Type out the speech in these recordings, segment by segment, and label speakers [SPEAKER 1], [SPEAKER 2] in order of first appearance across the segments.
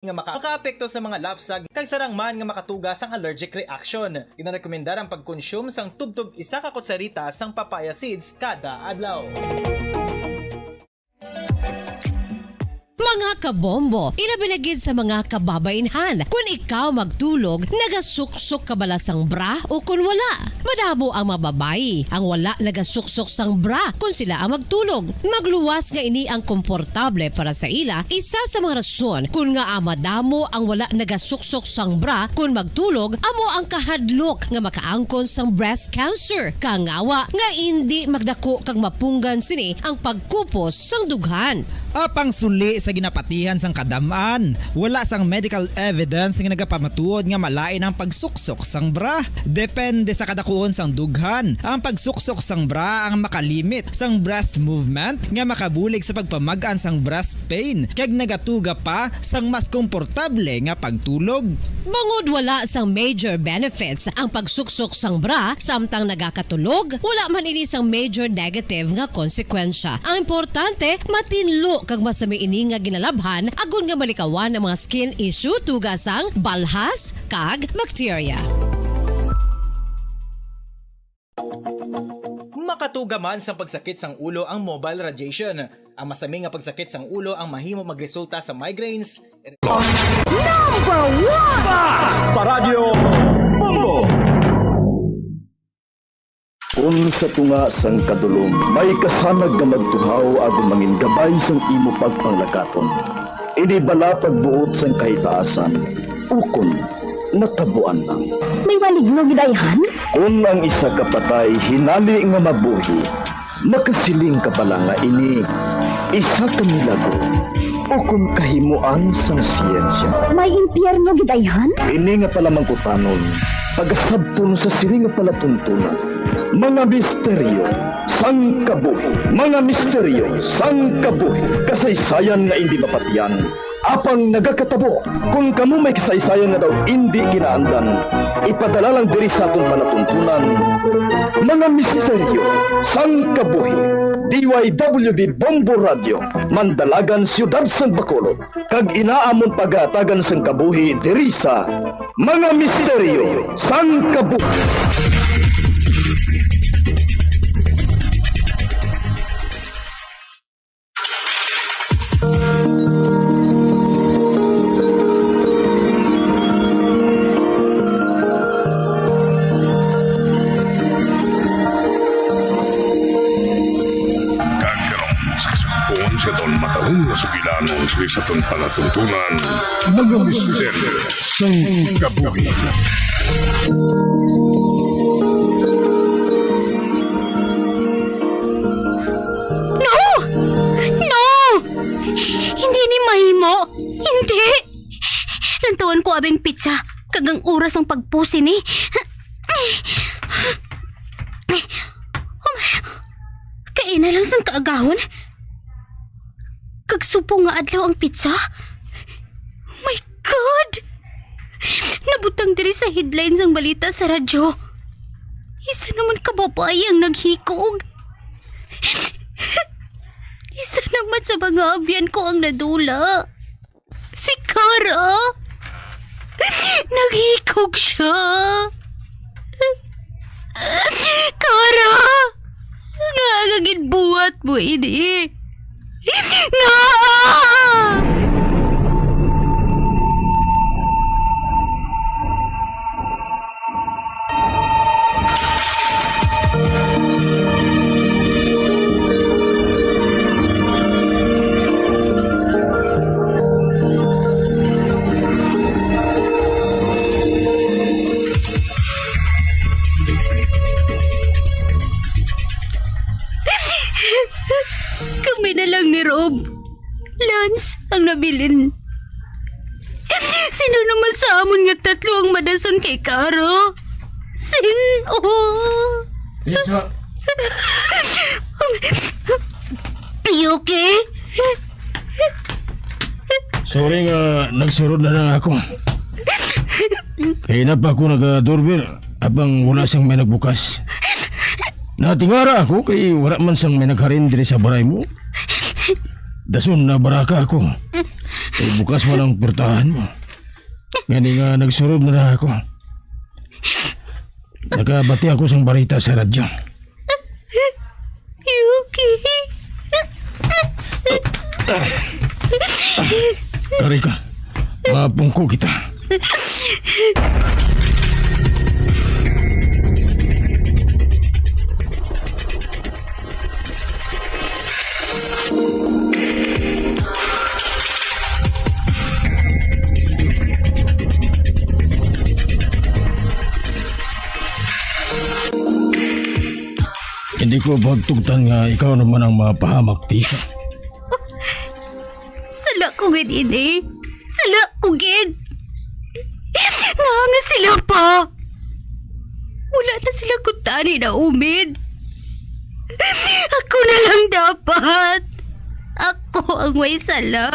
[SPEAKER 1] nga makaapekto sa mga lapsag kag sarang man nga makatuga sang allergic reaction. Ginarekomendar ang pagkonsume sang tubtub 1 ka kutsarita sang papaya seeds kada adlaw.
[SPEAKER 2] Mga kabombo, ilabilagid sa mga kababainhan. Kung ikaw magtulog, nagasuksok ka bala sang bra o kung wala. Madamo ang mababay ang wala nagasuksok sang bra kung sila ang magtulog. Magluwas nga ini ang komportable para sa ila. Isa sa mga rason kung nga madamo ang wala nagasuksok sang bra kung magtulog, amo ang kahadlok nga makaangkon sang breast cancer. Kangawa nga hindi magdako kag mapunggan sini ang pagkupos sang dughan.
[SPEAKER 3] Apang suli sa ginapatihan sang kadamaan, wala sang medical evidence nga nagapamatuod nga malain ang pagsuksok sang bra. Depende sa kadakuon sang dughan. Ang pagsuksok sang bra ang makalimit sang breast movement nga makabulig sa pagpamagaan sang breast pain kag nagatuga pa sang mas komportable nga pagtulog.
[SPEAKER 2] Bangod wala sang major benefits ang pagsuksok sang bra samtang nagakatulog, wala man ini sang major negative nga konsekwensya. Ang importante, matinlo kag masami ini nga ginalabhan agon nga malikawan ang mga skin issue tugasang balhas kag bacteria.
[SPEAKER 1] Makatuga man sa pagsakit sang ulo ang mobile radiation. Ang masami nga pagsakit sang ulo ang mahimo magresulta sa migraines.
[SPEAKER 4] Number 1!
[SPEAKER 5] Paradyo Bongo.
[SPEAKER 6] Kung sa tunga sang kadulom, may kasanag nga magtuhaw agon mangin gabay sang imo pagpanglakaton. Ini bala pagbuot sang kahitaasan, ukon natabuan lang.
[SPEAKER 4] May maligno gidayhan?
[SPEAKER 6] Kung ang isa ka patay hinali nga mabuhi, makasiling ka pala nga ini isa ka milago o kung kahimuan sang siyensya.
[SPEAKER 4] May impyerno gidayhan?
[SPEAKER 6] Ini nga pala mangkutanon, pagasabton sa siling nga palatuntunan. Mga misteryo sang kabuhi, mga misteryo sang kabuhi, kasaysayan nga hindi mapatiyan. Apang nagakatabo, kung kamo may kasaysayan nga daw hindi ginaandan, ipadala lang diri sa atong palatuntunan. Mga misteryo sang kabuhi, DYWB Bombo Radio, Mandalagan, Siyudad sang Bacolod, kag inaamon pagatagan sang kabuhi diri sa Mga Misteryo sang Kabuhi.
[SPEAKER 5] Sa itong matahong na sugilanon sa itong palatuntunan, mga misteryo sang kabuhi.
[SPEAKER 4] No! No! Hindi ni mahimo! Hindi! Lantawan ko abing pizza, kagang oras ang pagpusi ni. Kain na lang sang kaagahon. Kagsupo nga adlaw ang pizza? Oh my God! Nabutang diri sa headlines ang balita sa radyo. Isa naman kababae ang naghikog. Isa naman sa mga abyan ko ang nadula. Si Cara. Naghikog siya. Cara! Ngagagin buhat mo ini. No! Kami na lang ni Rob. Lance ang nabilin. Sino naman sa amon nga tatlo ang madason kay Caro? Sino?
[SPEAKER 5] Lisa,
[SPEAKER 4] You okay?
[SPEAKER 7] Sorry nga nagsurod na lang ako. Kaya na pa ako nag-doorbell abang wala siyang may nagbukas. Natingara ako kay wala man siyang may nagharin diri sa baray mo. Dason na baraka ako. bukas mo lang portahan mo. Gani nga nagsurod na ako. Nakabati ako sa barita sa radyo.
[SPEAKER 4] Yuki.
[SPEAKER 7] Kari ka, mapungko kita. Hindi ko pagtugtan nga ikaw naman ang mapahamak, Tisa.
[SPEAKER 4] Sala ko gid ini. Sala ko gid. Nanga sila pa. Wala na sila kutani na umid. Ako na lang dapat. Ako ang may sala.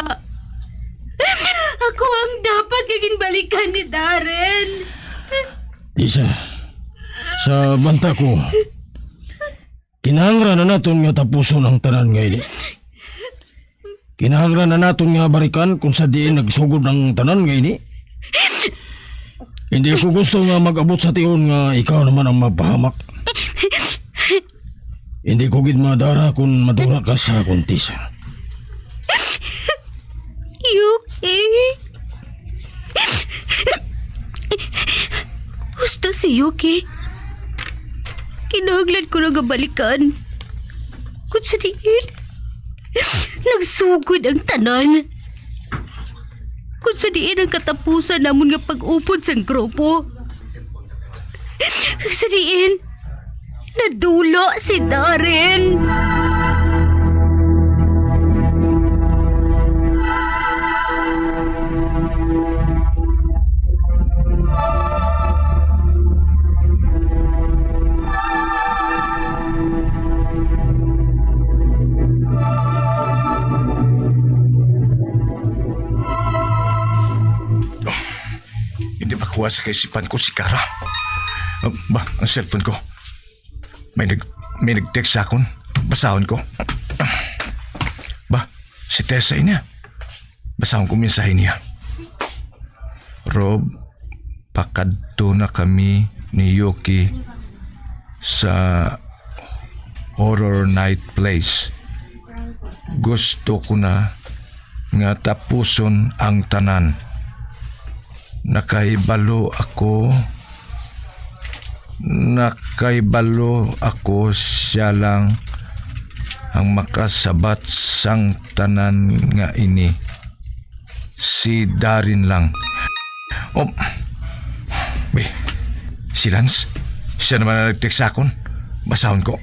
[SPEAKER 4] Ako ang dapat gaging balikan ni Darren.
[SPEAKER 7] Tisa, sa banta ko, kinahanglan na naton nga tapuson ang tanan nga ini. Kinahanglan na naton nga barikan kung sa diin nagsugod ng tanan nga ini. Hindi ko gusto nga mag-abot sa tiyon nga ikaw naman ang mapahamak. Hindi ko gid madara kung madura ka sa Tisa.
[SPEAKER 4] Yuki. Gusto si Yuki. Kinahanglan ko na gabalikan. Kung sa diin, nagsugod ang tanan. Kung sa diin ang katapusan namon nga pag-upod sa grupo. Kung sa diin, nadulo si Darren.
[SPEAKER 5] Hindi makuha sa kaisipan ko si Kara. Ang cellphone ko. May nag-text sa akon. Basahon ko. Si Tessa niya. Basahon ko mensahe niya. Rob, pakadto na kami ni Yuki sa horror night place. Gusto ko na nga tapuson ang tanan. Nakaibalo ako siya lang ang makasabat sang tanan nga ini. Si Darren lang. Si Lance, siya naman na nag-text sa akon. Basahon ko.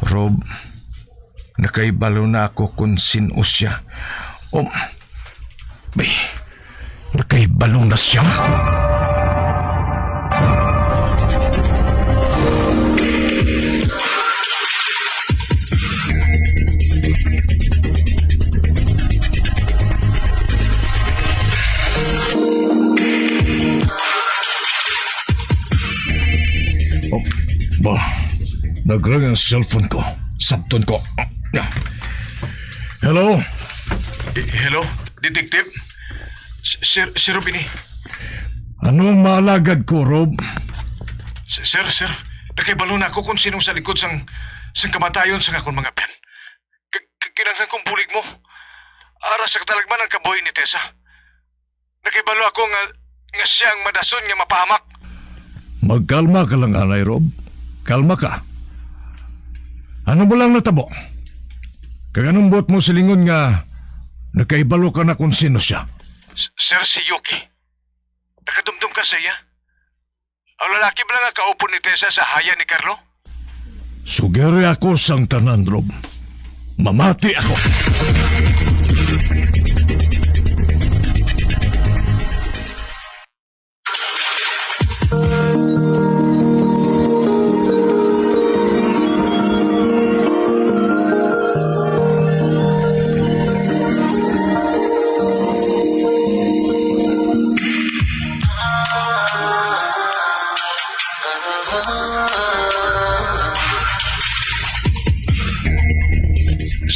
[SPEAKER 5] Rob, nakaibalo na ako kung sino siya. Nakaibalo na siya. Nagring ang cellphone ko. Sabton ko. Hello? Hello? Detective? Si Robini. Anong maalagad ko, Rob? Sir. Nakibalo na ako kung sinong sa likod sang kamatayon sa akong mga pen. Kinanglan kong bulig mo. Aras sa katalagman ang kaboy ni Tessa. Nakibalo ako nga siyang madason nga mapahamak. Magkalma ka lang, Anay Rob. Kalma ka. Ano mo lang natabo? Kaganong buot mo silingon nga nakaibalo ka na kung sino siya? Sir, si Yuki. Nakadumdum ka sa iya? Ang lalaki ba lang ang kaupo ni Tessa sa haya ni Carlo? Sugere ako sang tanan, Rob. Mamati ako.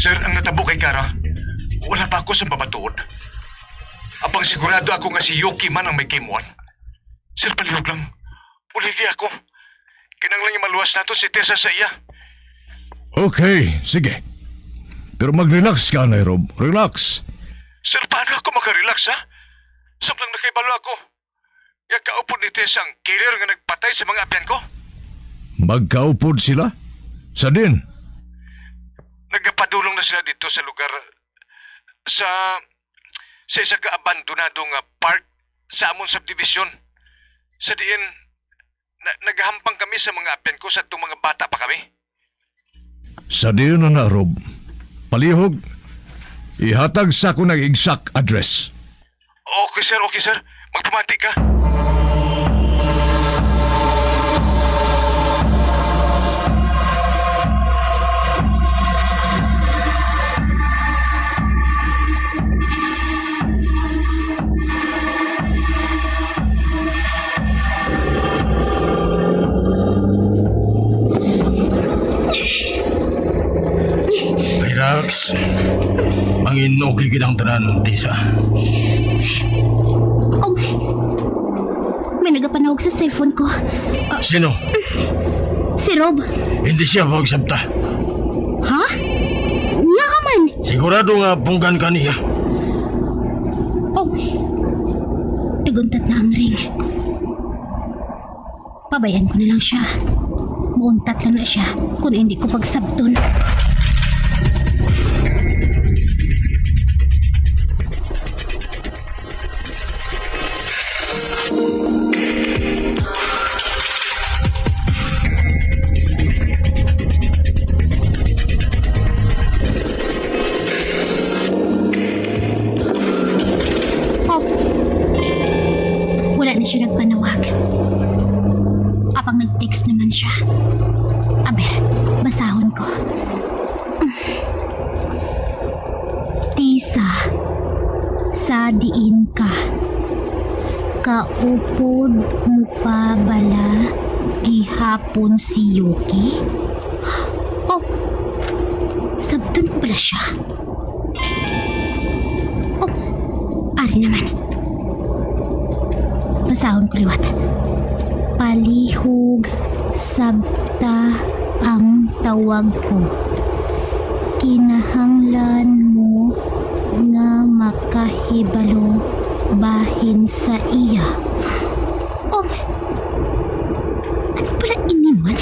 [SPEAKER 5] Sir, ang natabo kay Kara. ako sa babatuod. Apang sigurado ako nga si Yuki man ang may kimuan. Sir, palihog lang. Puligi ako. Kinanglang yung maluwas nato si Tessa sa iya.
[SPEAKER 7] Okay, sige. Pero mag-relax ka na, Rob. Relax.
[SPEAKER 5] Sir, paano ako makarelax, ha? Sablang nakaibalo ako. Yung kaupod ni Tessa ang killer nga nagpatay sa mga apyan ko.
[SPEAKER 7] Magkaupod sila? Sa din?
[SPEAKER 5] Nagpadulong na sila dito sa lugar sa isa ka abandonado nga park sa amon subdivision. Sa diin, naghahampang kami sa mga apyan ko sa itong mga bata pa kami.
[SPEAKER 7] Sa din na, Rob. Palihog. Ihatag sa ko ng exact address.
[SPEAKER 5] Okay, sir. Okay, sir. Magpamati ka.
[SPEAKER 7] Relax. Manginog ang tanan, Tessa.
[SPEAKER 4] Oh, may nagapanawag sa cellphone ko.
[SPEAKER 7] Sino?
[SPEAKER 4] Si Rob.
[SPEAKER 7] Hindi siya magsabta.
[SPEAKER 4] Ha? Nga ka man.
[SPEAKER 7] Sigurado nga punggan ka niya.
[SPEAKER 4] Oh, tiguntat na ang ring. Pabayaan ko na lang siya. Muuntat lang na siya kung hindi ko pagsabton. Wala na siya nagpanawag. Apang nag-text naman siya. Aber, basahon ko. Tisa, sa diin ka. Kaupod mo pa bala gihapon si Yuki? Oh, sabton ko pala siya. Oh, ari naman. Basahon ko liwat. Palihog sabta ang tawag ko. Kinahanglan mo nga makahibalo bahin sa iya. Oh, ano pala iniman?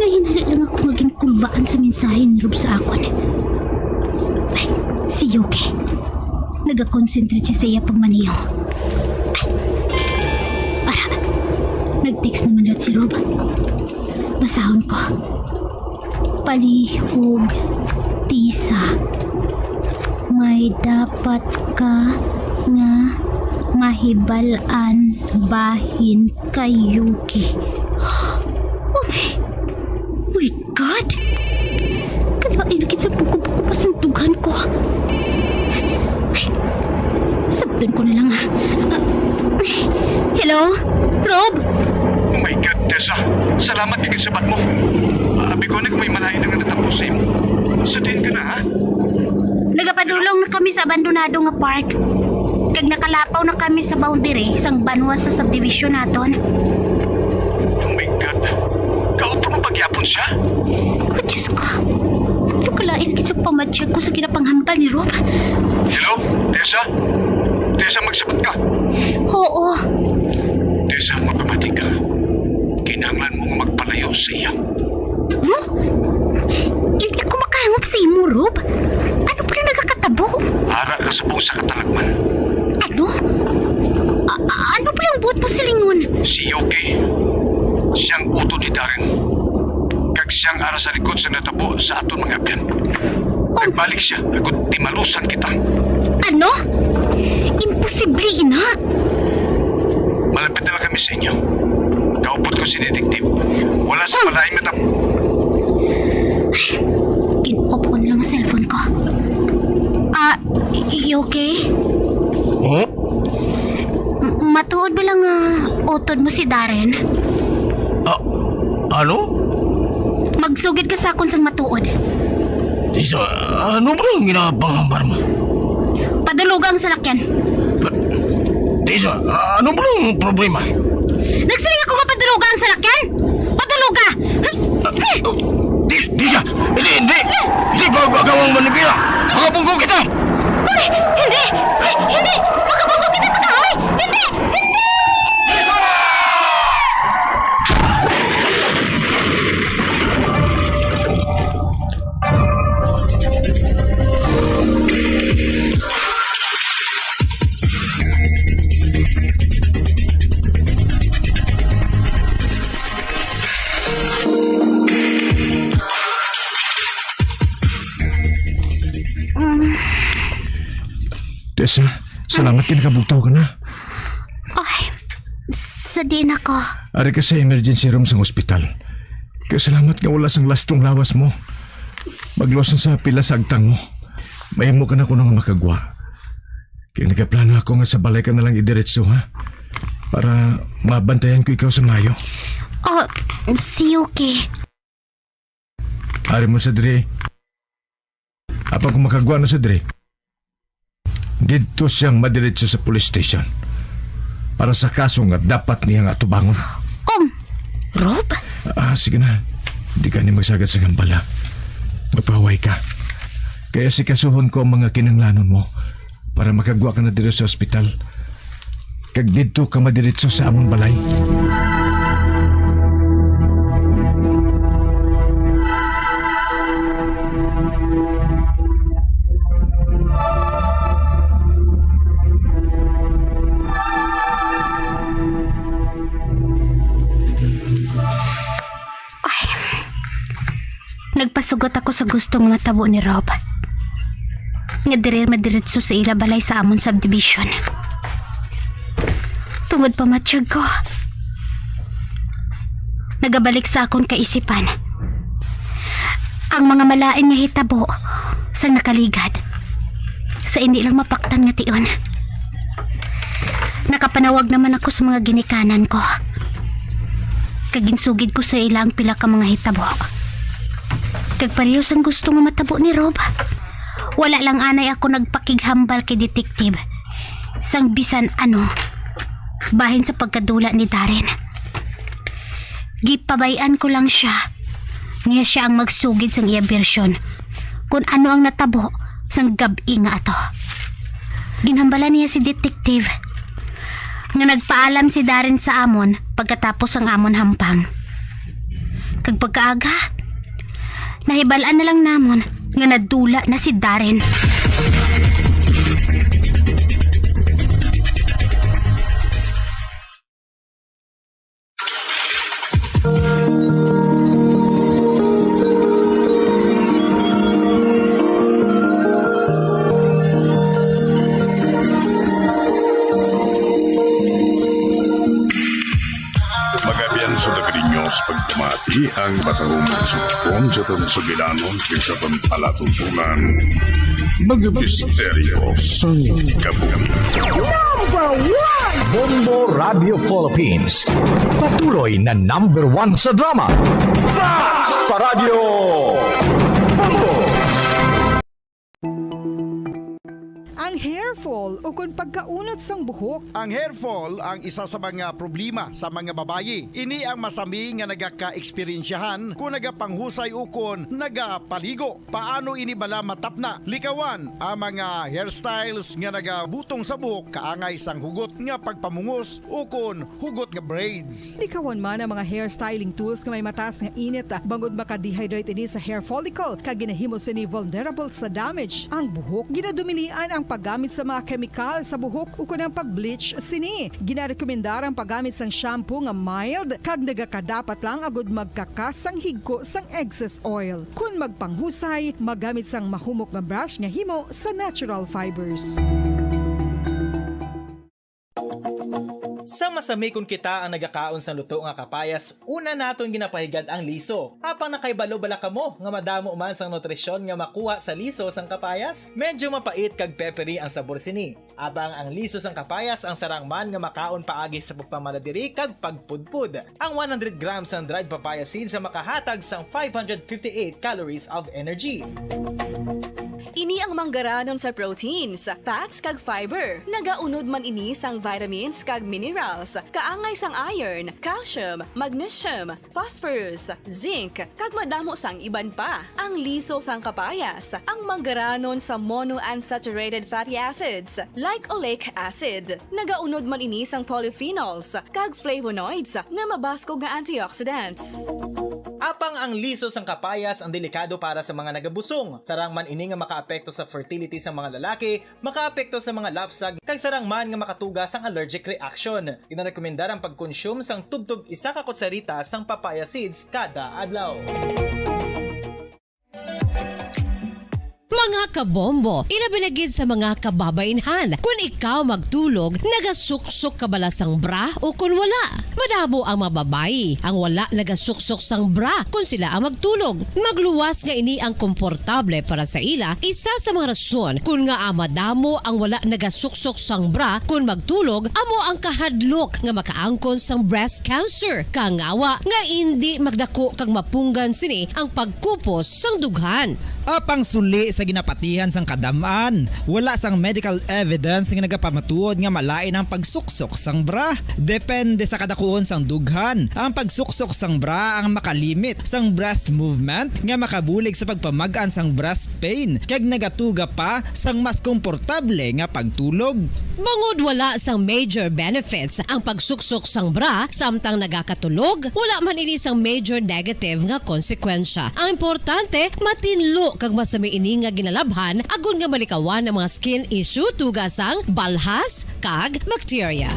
[SPEAKER 4] Ngayon hali lang ako maging kulbaan sa mensahe ni Rob sa akon. Ay, si Yuki. Nagakonsentrate siya sa iya pagmaniho. Nag-text naman ulit si Rob. Basahon ko. Palihog, Tisa. May dapat ka nga mahibalan bahin kay Yuki. Oh my God! Kalain na sa buko-buko pa sa tughan ko. Ay, sabton ko na lang ha. Hello? Rob?
[SPEAKER 5] Oh my God, Tessa. Salamat din sa sabat mo. Abi ko na kung may malayo na nga natapos sa imo. Sa din ka na, ha?
[SPEAKER 4] Nagapadulong na kami sa abandonado nga park. Kag nakalapaw na kami sa boundary sang banwa sa subdivision naton.
[SPEAKER 5] Oh my God. Kaupo mo pagyapon siya?
[SPEAKER 4] Oh, Diyos ko. Ano kalain sa pamatsyag ko sa kinapanghampal ni Rob?
[SPEAKER 5] Hello? Tessa? Tessa, magsabat ka.
[SPEAKER 4] Oo.
[SPEAKER 5] Tessa, magpapati ka. Kinahanglan mo magpalayo sa iya.
[SPEAKER 4] Huh? Hindi ako makahangap sa imo, Rob. Ano pa na nagkakatabo?
[SPEAKER 5] Hara ka sa buong sa katalagman.
[SPEAKER 4] Ano? Ano pa yung buot mo silingon?
[SPEAKER 5] Si Yuki. Siyang uto ni Darren. Kag siyang ara sa likod sa natabo sa aton mga apyan. Nagbalik siya, agad timalusan kita.
[SPEAKER 4] Ano? Imposible, ina.
[SPEAKER 5] Malapit na lang kami sa inyo. Kaupot ko si Detective. Wala sa palaing natap...
[SPEAKER 4] Kin-off ko na lang ang cellphone ko. Okay?
[SPEAKER 7] Oh?
[SPEAKER 4] Matuod ba lang utod mo si Darren?
[SPEAKER 7] Ano?
[SPEAKER 4] Magsugid ka sa akon sang matuod.
[SPEAKER 8] Tisa, ano ba ang ginapanghambar mo?
[SPEAKER 4] Padulugang salakyan.
[SPEAKER 8] Tisa, ano ba ang problema?
[SPEAKER 4] Nagsiling ako nga paduluga ang salakyan! Paduluga!
[SPEAKER 8] Tisa, hindi ba gagawang manibira? Makapungko kita!
[SPEAKER 4] Hindi! Makabungko kita sa kahoy! Hindi!
[SPEAKER 7] Tessa, salamat kinakabugtaw ka na.
[SPEAKER 4] Ay, sadin ako.
[SPEAKER 7] Ari ka sa emergency room sa ospital. Kaya salamat nga wala sang lastong lawas mo. Maglosan sa pila sa agtang mo. Mahimo ka na ko nang makagwa. Kaya nagaplano ako nga sa balay ka na lang idiretso ha. Para mabantayan ko ikaw sa Mayo.
[SPEAKER 4] Oh, si Yuki.
[SPEAKER 7] Ari mo sa Dre. Apang kung makagwa na sa Dre, dito siyang madiretso sa police station para sa kaso nga dapat niya nga tubangon.
[SPEAKER 4] Rob?
[SPEAKER 7] Sige na. Hindi ka ni magsagad sa gambala. Magpahaway ka. Kaya sikasuhon ko ang mga kinanglanon mo para makagwa ka na dito sa ospital. Kag dito ka madiretso sa among balay.
[SPEAKER 4] Nagpasugot ako sa gustong matabo ni Rob. Nga dire madiretso sa ila balay sa amon subdivision. Tungod pa matsyag ko. Nagabalik sa akong kaisipan. Ang mga malain nga hitabo sang nakaligad sa hindi lang mapaktan nga tion. Nakapanawag naman ako sa mga ginikanan ko. Kaginsugid ko sa ilang pila ka mga hitabo. Kagparehos ang gusto nga matabo ni Rob. Wala lang anay ako nagpakighambal kay detective. Sang bisan ano, bahin sa pagkadula ni Darren. Gipabayan ko lang siya. Nga siya ang magsugid sang iya bersyon kung ano ang natabo sang gabi nga ato. Ginhambalan niya si detective nga nagpaalam si Darren sa amon pagkatapos ang amon hampang. Kag pagkaaga, nahibalaan na lang namon nga nadula na si Darren.
[SPEAKER 9] Magabian sa Dagrinyos pagpamati ang batahumang sumupon sa tangsugilanon sa palatuntunan. Mag-misteryo sa kabuhi.
[SPEAKER 10] Bombo Radio Philippines. Patuloy na #1 sa drama. Basta Radio Bombo!
[SPEAKER 11] Ang hair fall o kung pagkaunot sang buhok.
[SPEAKER 12] Ang hair fall ang isa sa mga problema sa mga babayi. Ini ang masami nga nagaka-eksperyensyahan kung nagapanghusay ukon nagapaligo. Paano ini bala matapna? Likawan ang mga hairstyles nga nagabutong sa buhok kaangay sang hugot nga pagpamungos ukon hugot nga braids.
[SPEAKER 11] Likawan man ang mga hairstyling tools nga may mataas nga init bangod maka-dehydrate ini sa hair follicle kag ginahimo sini vulnerable sa damage ang buhok. Ginadumilian ang paggamit sa mga kemikal sa buhok o kunang pag-bleach sini. Ginarekomendar ang paggamit sang shampoo nga mild kag nagakadapat lang agud magkakas sang higko sang excess oil. Kung magpanghusay, magamit sang mahumok nga brush nga himo sa natural fibers.
[SPEAKER 1] Sa masami kung kita ang nagakaon sa luto nga kapayas, una naton ginapahigad ang liso. Apang nakaibalo bala kamo nga madamo man sang nutrisyon nga makuha sa liso sang kapayas. Medyo mapait kag peppery ang sabor sini. Abang ang liso sang kapayas ang sarang man nga makaon paagi sa pagpamaladiri kag pagpudpud. Ang 100 grams ng dried papaya seeds sa makahatag sang 558 calories of energy.
[SPEAKER 13] Ini ang manggaranon sa proteins, fats kag fiber. Nagaunod man ini sang vitamins kag minerals, kaangay sang iron, calcium, magnesium, phosphorus, zinc, kag madamo sang iban pa. Ang liso sang kapayas, ang manggaranon sa monounsaturated fatty acids like oleic acid. Nagaunod man ini sang polyphenols kag flavonoids nga mabaskog nga antioxidants.
[SPEAKER 1] Apang ang liso sang kapayas ang delikado para sa mga nagabusong. Sarang man ini nga makaapekto sa fertility sa mga lalaki, makaapekto sa mga lapsag, kag sarang man nga makatuga sang allergic reaction. Ginarekomendar ang pagkonsume sang tubtog 1 ka kutsarita sang papaya seeds kada adlaw.
[SPEAKER 2] Mga kabombo, ilabilagid sa mga kababainhan. Kung ikaw magtulog, nagasuksok ka bala sang bra o kung wala. Madamo ang mababayi ang wala nagasuksok sang bra kung sila ang magtulog. Magluwas nga ini ang komportable para sa ila. Isa sa mga rason kung nga madamo ang wala nagasuksok sang bra kung magtulog, amo ang kahadlok nga makaangkon sang breast cancer. Kangawa nga hindi magdako kag mapunggan sini ang pagkupos sang dughan.
[SPEAKER 3] Apang suli sa ginapatihan sang kadamaan, wala sang medical evidence nga nagapamatuod nga malain ang pagsuksok sang bra. Depende sa kadakuon sang dughan. Ang pagsuksok sang bra ang makalimit sang breast movement nga makabulig sa pagpamagaan sang breast pain kag nagatuga pa sang mas komportable nga pagtulog.
[SPEAKER 2] Bangod wala sang major benefits ang pagsuksok sang bra samtang nagakatulog, wala man ini sang major negative nga konsekwensya. Ang importante, matinlo kag masami ini nga ginalabhan agon nga malikawan ang mga skin issue tugasang balhas kag bacteria.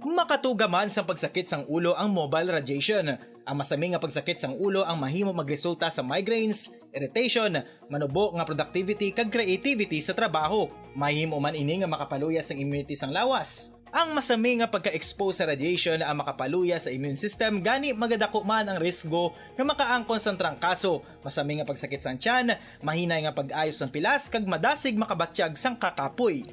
[SPEAKER 1] Makatuga man sa pagsakit sang ulo ang mobile radiation. Ang masami nga pagsakit sang ulo ang mahimo magresulta sa migraines, irritation, manubo nga productivity kag creativity sa trabaho. Mahimo man ini nga makapaluya sang immunity sang lawas. Ang masami nga pagka-expose sa radiation ang makapaluya sa immune system gani magadako man ang risgo nga makaangkon sang trangkaso, masami nga pagsakit sang tiyan, mahinay nga pag-ayos ng pilas kag madasig makabatsyag sang kakapoy.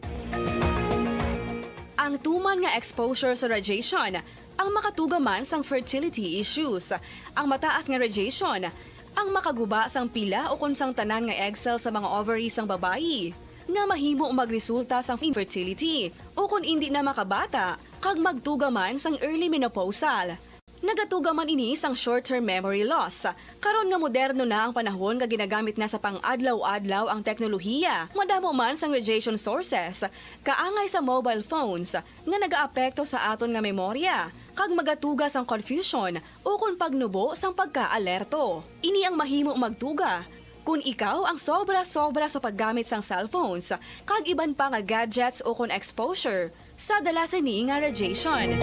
[SPEAKER 13] Ang tuman nga exposure sa radiation, ang makatuga man sang fertility issues. Ang mataas nga radiation, ang makaguba sang pila o kung sang tanan nga egg cell sa mga ovaries sang babayi, nga mahimo magresulta sang infertility o kung hindi na makabata, kag magtuga man sang early menopausal. Nagatuga man ini sang short-term memory loss. Karon nga moderno na ang panahon nga ginagamit na sa pang-adlaw-adlaw ang teknolohiya. Madamo man sang radiation sources, kaangay sa mobile phones nga nagaapekto sa aton nga memorya, kag magatuga sang confusion o kung pagnubo sang pagka-alerto. Ini ang mahimo magtuga kung ikaw ang sobra-sobra sa paggamit sang cellphones, kag iban pa nga gadgets o kung exposure sa dalasan ni nga radiation.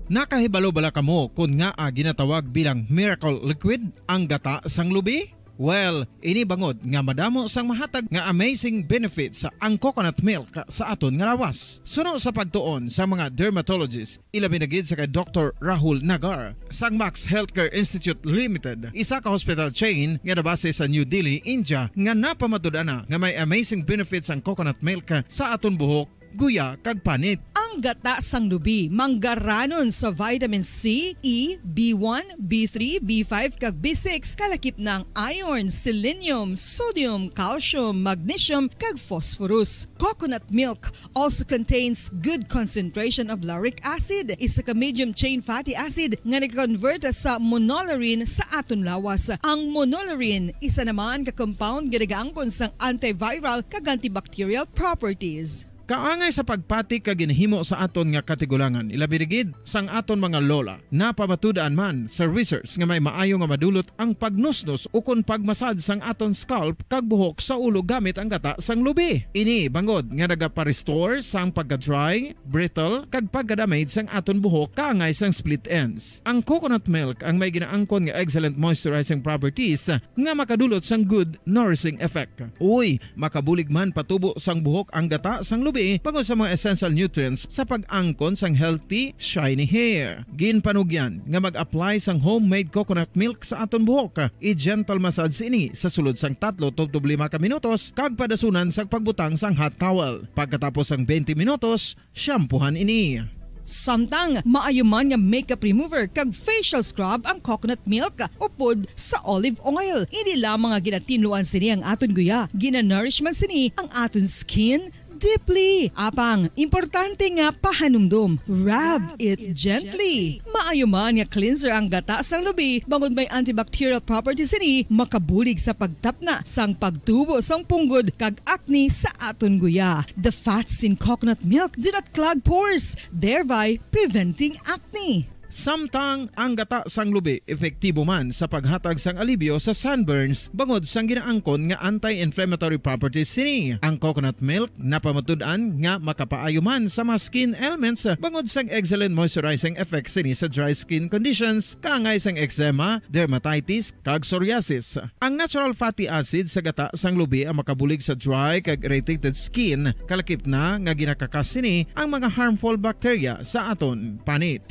[SPEAKER 14] Nakahibalo bala kamo kung nga ginatawag bilang miracle liquid ang gata sang lubi? Well, ini bangod nga madamo sang mahatag nga amazing benefits sa ang coconut milk sa aton nga lawas. Suno sa pagtuon sa mga dermatologist, ilabi na gid sa kay Dr. Rahul Nagar sang Max Healthcare Institute Limited, isa ka hospital chain nga nabase sa New Delhi, India, nga napamatud-ana nga may amazing benefits ang coconut milk sa aton buhok, guya kag panit.
[SPEAKER 11] Ang gata sang lubi manggaranon sa vitamin C, E, B1, B3, B5 kag B6 kalakip ng iron, selenium, sodium, calcium, magnesium kag phosphorus. Coconut milk also contains good concentration of lauric acid, isa ka medium chain fatty acid nga nag-convert sa monolarin sa aton lawas. Ang monolarin isa naman ka compound nga nagaangkon sang antiviral kag antibacterial properties.
[SPEAKER 14] kaangay sa pagpati ka ginhimo sa aton nga katigulangan. Ilabirigid sang aton mga lola na pamatudaan man sa research nga may maayo nga madulot ang pagnusnos o kon pagmasad sang aton scalp kag buhok sa ulo gamit ang gata sang lubi. Ini bangod nga nagapa-restore sang pagka-dry, brittle kag pagka-damage sang aton buhok kaangay sang split ends. Ang coconut milk ang may ginaangkon nga excellent moisturizing properties nga makadulot sang good nourishing effect. Uy, makabulig man patubo sang buhok ang gata sang lubi bangod sa mga essential nutrients sa pag-angkon sang healthy, shiny hair. Ginpanugyan nga mag-apply sang homemade coconut milk sa aton buhok. I-gentle massage ini sa sulod sang 3 to 5 ka minutos kag padasunan sang pagbutang sang hot towel. Pagkatapos sang 20 minutos, shampoohan ini.
[SPEAKER 11] Samtang maayo man nga makeup remover kag facial scrub ang coconut milk upod sa olive oil. Hindi lamang nga ginatinluan sini ang aton guya, gina-nourish man sini ang aton skin deeply. Apang, importante nga pahanumdum. Rub it gently. Maayo man nga cleanser ang gata sang lubi, bangod may antibacterial properties ini, makabulig sa pagtapna sang pagtubo sang punggod kag acne sa aton guya. The fats in coconut milk do not clog pores, thereby preventing acne.
[SPEAKER 14] Samtang ang gata sang lubi epektibo man sa paghatag sang alibyo sa sunburns bangod sang ginaangkon nga anti-inflammatory properties sini. Ang coconut milk napamatud-an nga makapaayo man sa mga skin ailments bangod sang excellent moisturizing effects sini sa dry skin conditions kaangay sang eczema, dermatitis kag psoriasis. Ang natural fatty acid sa gata sang lubi ang makabulig sa dry kag irritated skin, kalakip na nga ginakakas sini ang mga harmful bacteria sa aton panit.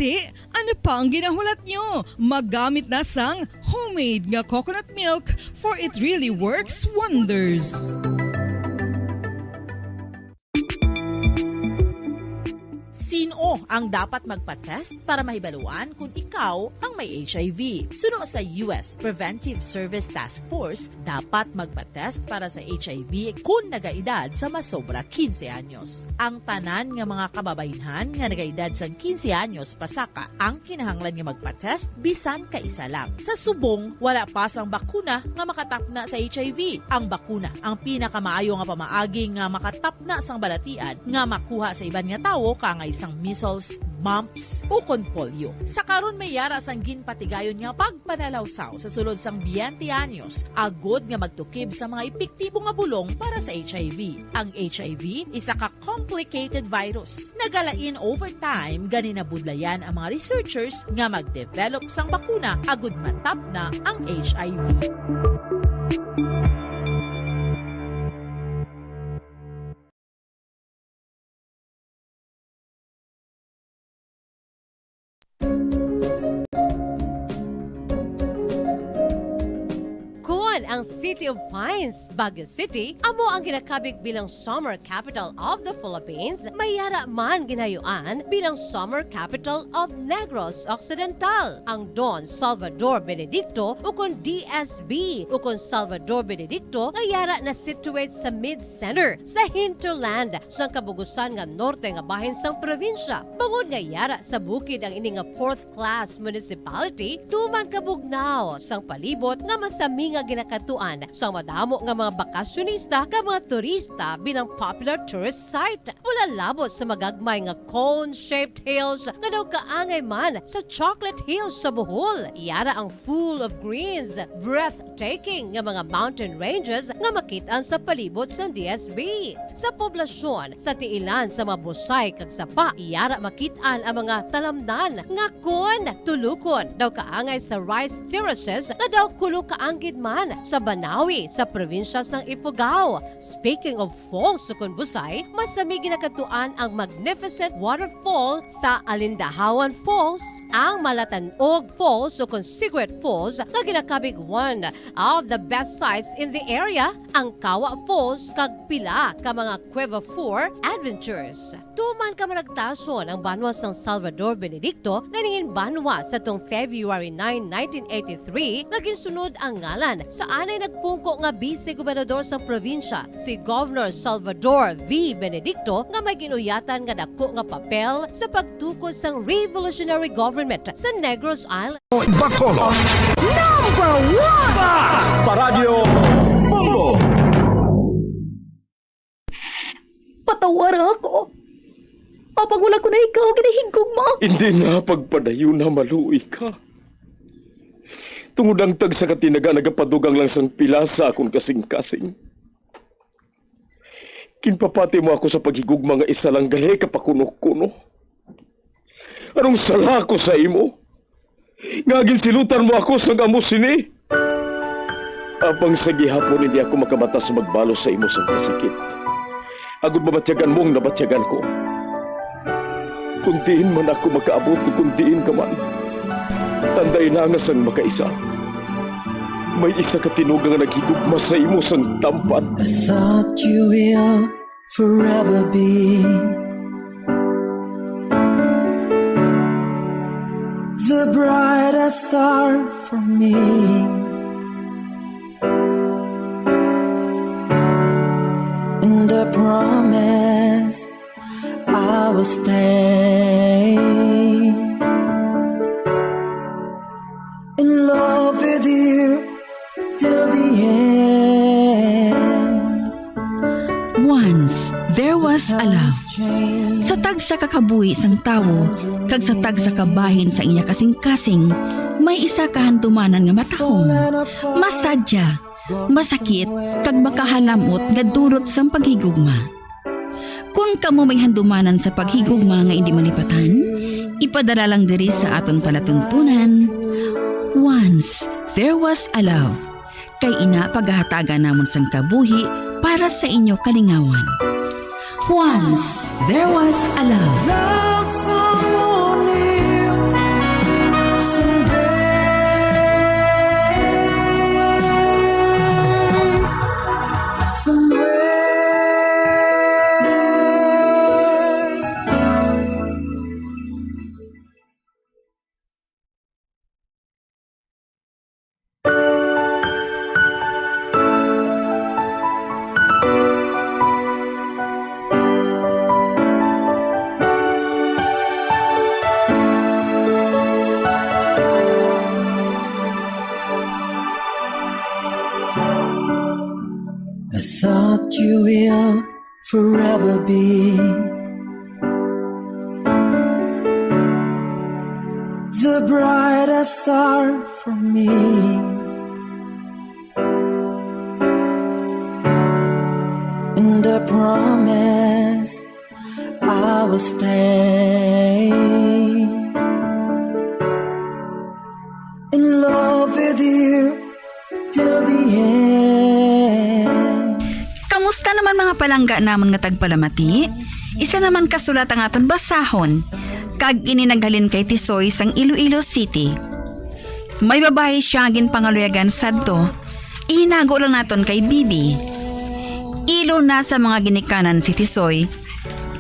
[SPEAKER 11] Ano pa ang ginahulat nyo? Maggamit na sang homemade nga coconut milk for it really works wonders.
[SPEAKER 15] Sino ang dapat magpa-test para mahibaluan kung ikaw ang may HIV? Suno sa US Preventive Service Task Force, dapat magpa-test para sa HIV kung nagaedad sa masobra 15 anyos. Ang tanan nga mga kababaynhan nga nagaedad sa 15 anyos pasaka ang kinahanglan nga magpa-test bisan ka isa lang. Sa subong, wala pa sang bakuna nga makatapna sa HIV. Ang bakuna ang pinakamaayo nga pamaagi nga makatapna sang balatian nga makuha sa iban nga tawo kangay sang measles, mumps, o kon polio. Sa karon may yara sang ginpatigayon nga pagpanalawsaw sa sulod sang 20 anyos, agod nga magtukib sa mga epektibo nga bulong para sa HIV. Ang HIV isa ka complicated virus. Nagalain over time gani nabudlayan ang mga researchers nga magdevelop sang bakuna agod matapna ang HIV.
[SPEAKER 2] Ang City of Pines, Baguio City, amo ang ginakabig bilang Summer Capital of the Philippines, mayara man ginayuan bilang Summer Capital of Negros Occidental. Ang Don Salvador Benedicto o kon DSB o kon Salvador Benedicto ngayara na situate sa mid-center sa hinterland sa kabugusan nga norte nga bahin sang probinsya. Bangod ngayara sa bukid ang ini nga 4th class municipality, tuman kabugnaw sang palibot nga masami nga ginakatuan sa madamo nga mga bakasyonista ka mga turista bilang popular tourist site. Wala labot sa magagmay nga cone-shaped hills nga daw kaangay man sa Chocolate Hills sa Bohol. Iyara ang full of greens, breathtaking nga mga mountain ranges nga makitaan sa palibot sa DSB. Sa poblasyon, sa tiilan sa mga busay kag sapa, iyara makitaan ang mga talamdan nga kon tulukon daw kaangay sa rice terraces nga daw kulo kaanggid man sa Banawi sa probinsya sang Ifugao. Speaking of falls sa Busay, masami ginakatuan ang magnificent waterfall sa Alindahawan Falls, ang Malatanog Falls o Secret Falls na ginakabig one of the best sites in the area, ang Kawa Falls kag pila ka mga Cueva 4 adventures. Tuman ka managtason ang banwa sang Salvador Benedicto na ningin banwa sa tong February 9, 1983 nga ginsunod ang ngalan sa anay nagpungko nga vice-gobernador sa probinsya, si Governor Salvador V. Benedicto nga may ginuyatan nga dako nga papel sa pagtukod sang revolutionary government sa Negros Island.
[SPEAKER 10] Bacolod
[SPEAKER 2] Number 1!
[SPEAKER 10] Basta Radio Bongo.
[SPEAKER 4] Patawar ako. Apang wala ko na ikaw, ginahigog mo.
[SPEAKER 6] Hindi na pagpadayo na maluoy ka. Tungod ang tag sa katinaga nagapadugang lang sang pila sa akong kasing-kasing. Kinpapati mo ako sa paghigugma nga isa lang gali kapakuno-kuno. Anong sala ko sa imo? Ngagil silutan mo ako sa amos sini. Apang sa gihapon hindi ako makabatas magbalo sa imo sa kasakit. Agud mabatyagan mong nabatyagan ko. Kundiin man ako makaabot, kundiin ka man. Tanday na nga sang makaisa. May isa ka tinugang nga naghigugma sa imo sang tampat.
[SPEAKER 16] I thought you will forever be the brightest star for me. And I promise I will stay in love with you till the end.
[SPEAKER 4] Once, there was a love. Sa tag sa kakabuhi sang tawo, kag sa tag sa kabahin sa iya kasing-kasing, may isa kahantumanan nga matahong, masadya, masakit, kag makahalamot nga dulot sang paghigugma. Kung kamo may handumanan sa paghigugma nga hindi malipatan, ipadala lang diri sa aton palatuntunan. Once, there was a love. Kay ina paghahatagan namon sang kabuhi para sa inyo kalingawan. Once, there was a love.
[SPEAKER 16] Love someone new someday. I thought you will forever be the brightest star for me. And I promise I will stay in love with you till the end.
[SPEAKER 4] Kamusta naman mga palangga namon nga tagpalamati? Isa naman kasulat ang aton basahon. Kag ininaghalin kay Tisoy sang Iloilo City. May babae siya ginpangaluyagan sadto. Ihinago lang naton kay Bibi. Ilo na sa mga ginikanan si Tisoy.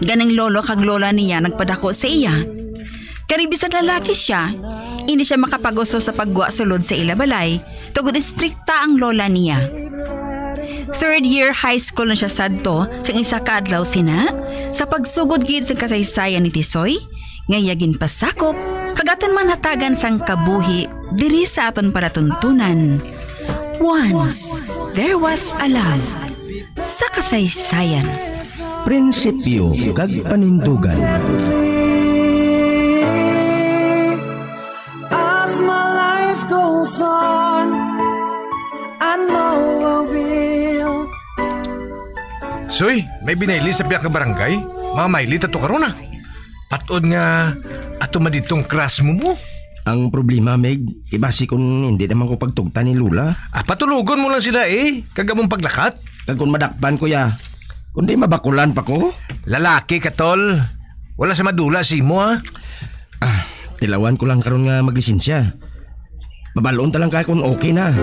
[SPEAKER 4] Ganing lolo kag lola niya nagpadako sa iya. Karibisan lalaki siya. Hindi siya makapagusto sa pagwa sulod sa ilabalay. Tugod istrikta ang lola niya. Third year high school na siya sadto sang isa ka adlaw sina sa pagsugod gid sa kasaysayan ni Tisoy ngayagin pasakop kagatan man hatagan sang kabuhi diri sa aton palatuntunan. Once there was a love sa kasaysayan.
[SPEAKER 17] Prinsipyo kag panindugan.
[SPEAKER 16] As my life goes on, I know I will.
[SPEAKER 5] Soy, may binaili sa piyak ka barangay? Mga maili tato karon na. Atod nga, ato maditong crush mo.
[SPEAKER 17] Ang problema, Meg, ibasi kung hindi naman ko pagtugta ni Lula.
[SPEAKER 5] Patulugon mo lang sila kagamong paglakat.
[SPEAKER 17] Kag kung madakpan ko ya, kundi mabakulan pa ko.
[SPEAKER 5] Lalaki ka, tol. Wala sa madula si mo,
[SPEAKER 17] Tilawan ko lang karon nga maglisensya. Babaloon talang kaya kung okay na.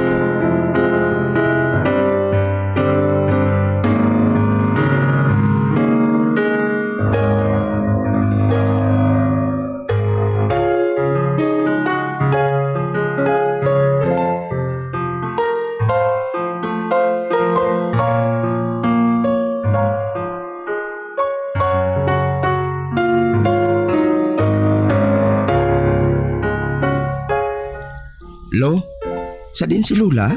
[SPEAKER 17] Lo, sa din si Lula?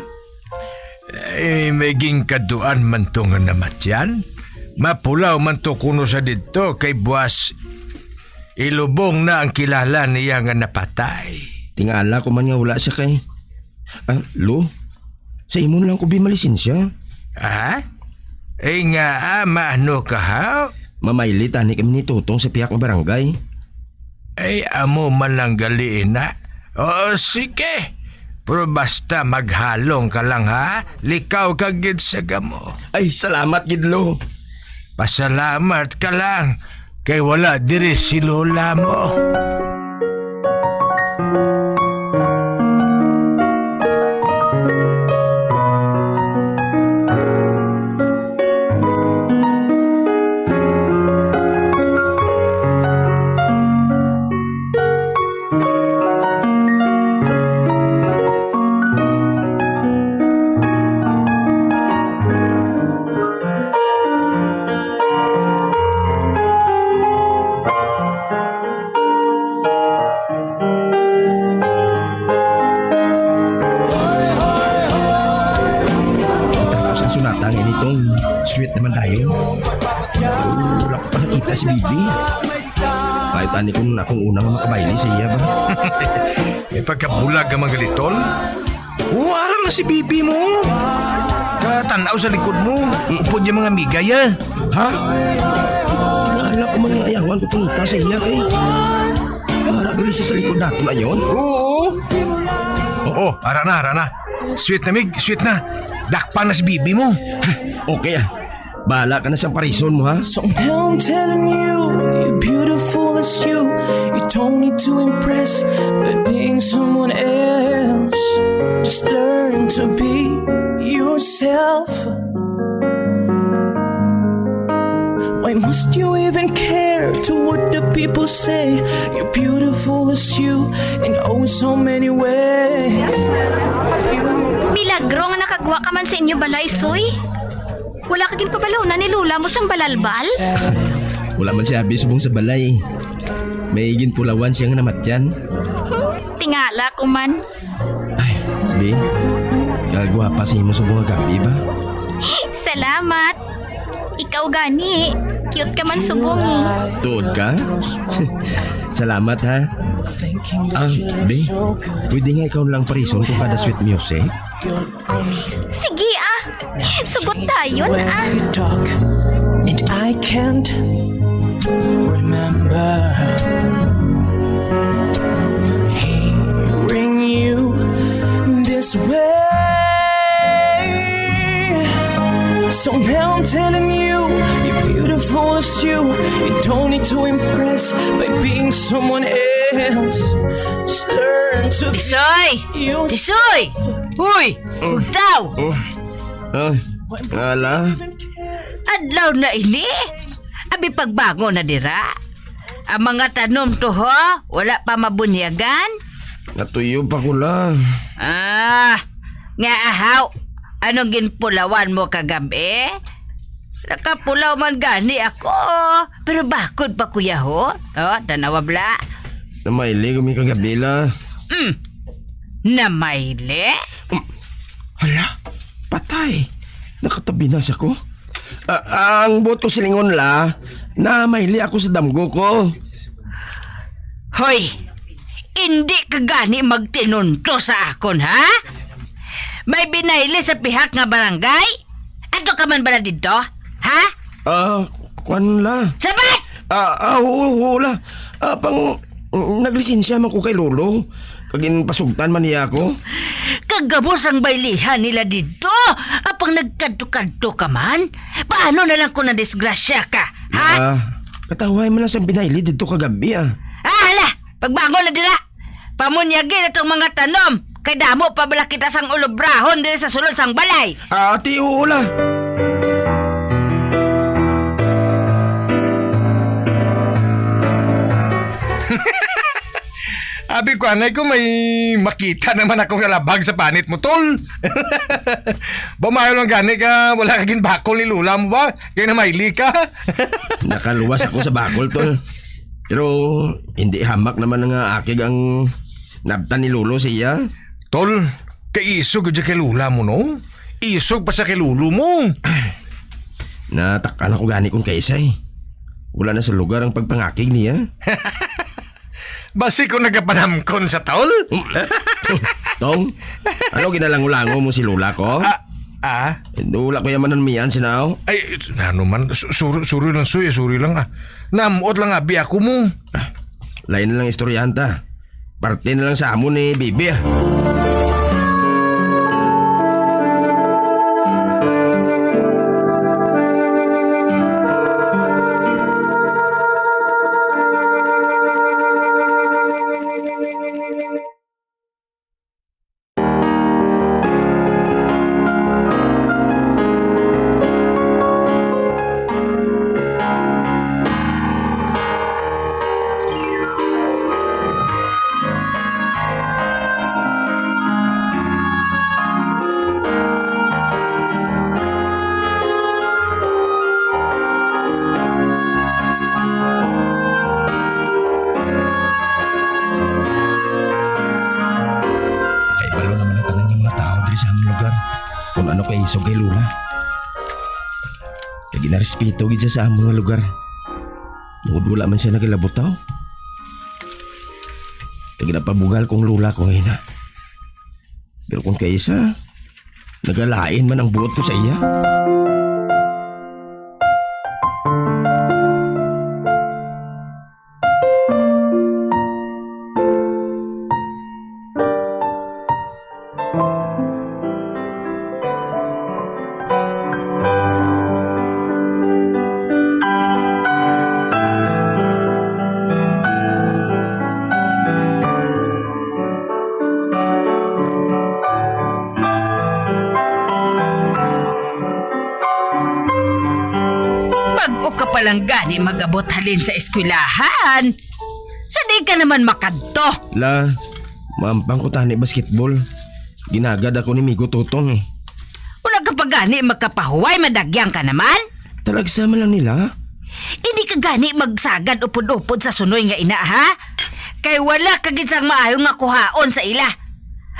[SPEAKER 5] May kaduan man to nga namatyan. Mapulaw man to kuno sa dito kay buwas Ilubong na ang kilala niya nga napatay.
[SPEAKER 17] Tingala ko man nga wala siya kay... Lo, sa imon lang ko bimalisensya.
[SPEAKER 5] Nga maano ka ha?
[SPEAKER 17] Mamayli tani kami ni Tutong sa piyak ng barangay.
[SPEAKER 5] Amo man lang galiin na. Oo, sige. Pero basta maghalong ka lang ha. Likaw ka gid sa gamo.
[SPEAKER 17] Ay, salamat gid Lo.
[SPEAKER 5] Pasalamat ka lang. Kay wala diri si lola mo.
[SPEAKER 17] Sunatan ngayon itong sweet naman tayo. Wala ko pa nakita si Bibi. Kahit ani kung akong unang makabayli sa iya ba?
[SPEAKER 5] May pagkabulag ka mga galitol? Warang na si Bibi mo. Katanaw sa likod mo. Upod yung mga migaya.
[SPEAKER 17] Ha? Wala ko man yung ayawan ko pangita sa iya kay. Para gali siya sa likod nato na yun?
[SPEAKER 5] Oo, ara na. Sweet na mig, sweet na. Dakpan na si Bibi mo.
[SPEAKER 17] Okay bahala ka na sa parison mo ha.
[SPEAKER 16] So now I'm telling you, you're beautiful as you. You don't need to impress by being someone else. Just learn to be yourself. Why must you even care to what the people say? You're beautiful as you in oh so many ways.
[SPEAKER 4] Milagro nga nakagwa ka man sa inyo balay, Soy. Wala ka ginpabalaw na ni Lula mo sang balalbal?
[SPEAKER 17] Wala man siya subong sa balay. May ginpulawan siya nga namatyan.
[SPEAKER 4] Tingala ko man.
[SPEAKER 17] Bi, kagwapa sa imo subong nga gabi ba?
[SPEAKER 4] Salamat. Ikaw gani. Cute ka man subong.
[SPEAKER 17] Tuod ka? Salamat ha. Bi, pwede nga ikaw lang parison kung kada sweet music?
[SPEAKER 4] Sige sugot tayo
[SPEAKER 16] And I can't remember hearing you this way. So now I'm telling you, you're beautiful as you. You don't need to impress by being someone else. Just learn to be yourself.
[SPEAKER 18] Tisoy! Uy! Ugtaw!
[SPEAKER 17] Ala?
[SPEAKER 18] Adlaw na ini? Abi pagbago na dira? Ang mga tanom to ho, wala pa mabunyagan?
[SPEAKER 17] Natuyo pa ko lang.
[SPEAKER 18] Nga ahaw, anong ginpulawan mo kagabi? Nakapulaw man gani ako, pero bakod pa kuya ho? Tanawa bla.
[SPEAKER 17] Namaili kami kagabi la.
[SPEAKER 18] Namaili?
[SPEAKER 17] Hala, patay. Nakatabi na siya ko. Ang boto silingon la, namaili ako sa damgo ko.
[SPEAKER 18] Hoy, hindi ka gani magtinunto sa akon, ha? May binayli sa pihak nga barangay? Ato ka man ba na dito, ha?
[SPEAKER 17] Kwan la.
[SPEAKER 18] Sabat!
[SPEAKER 17] Oo la. Pang naglisensya man ko kay Lolo. Kagin pasugtan man niya ako.
[SPEAKER 18] Kagamos ang baylihan nila dito. Apang nagkanto-kanto ka man? Paano na lang kung nadisgrasya ka, ha?
[SPEAKER 17] Kataway man lang sa binayli dito kagabi
[SPEAKER 18] hala! Pagbangon na dira! Pamunyagin itong mga tanom. Kay damo pa bala kita sang ulobrahon diri sa sulod sang balay.
[SPEAKER 17] Ati ula.
[SPEAKER 5] Abi ko, anay ko may makita naman akong nalabag sa panit mo, tol. Bumayo lang gani ka, wala kaging bakol ni Lula mo ba? Kaya namaili ka.
[SPEAKER 17] Nakaluwas ako sa bakol, tol. Pero hindi hamak naman nga akig ang nabtan ni Lolo siya.
[SPEAKER 5] Tol, kaisog dyan kay Lula mo, no? Isog pa sa kay Lolo mo.
[SPEAKER 17] Natakan ako gani kong kaisa Wala na sa lugar ang pagpangakig niya.
[SPEAKER 5] Basi ko nagapanamkon sa tol?
[SPEAKER 17] Tong, ano ginalangulango mo si Lula ko? Wala ko yaman ng miyan sinaw.
[SPEAKER 5] Ay, ano man, suri lang suya, suri lang Namuot lang abi ako mo.
[SPEAKER 17] Lain na lang istoryanta. Parte na lang sa amo ni Bibi isog kay Lula. Kaya ginarespeto gid siya sa among nga lugar. Tungod wala man siya nagilabutaw. Kaya ginapabugal kong Lula ko ngayon Pero kung kaysa, nagalain man ang buot ko sa iya.
[SPEAKER 18] Palang gani magabot halin sa eskwelahan. Sa di ka naman makadto.
[SPEAKER 17] La, mampang ko tani basketball. Ginagad ako ni Migo Tutong
[SPEAKER 18] Wala ka pa gani magkapahuway, madagyang ka naman.
[SPEAKER 17] Talagsama lang nila.
[SPEAKER 18] Hindi ka gani magsagad upod-upod sa sunoy nga ina ha. Kay wala ka ginsang maayong nga kuhaon sa ila.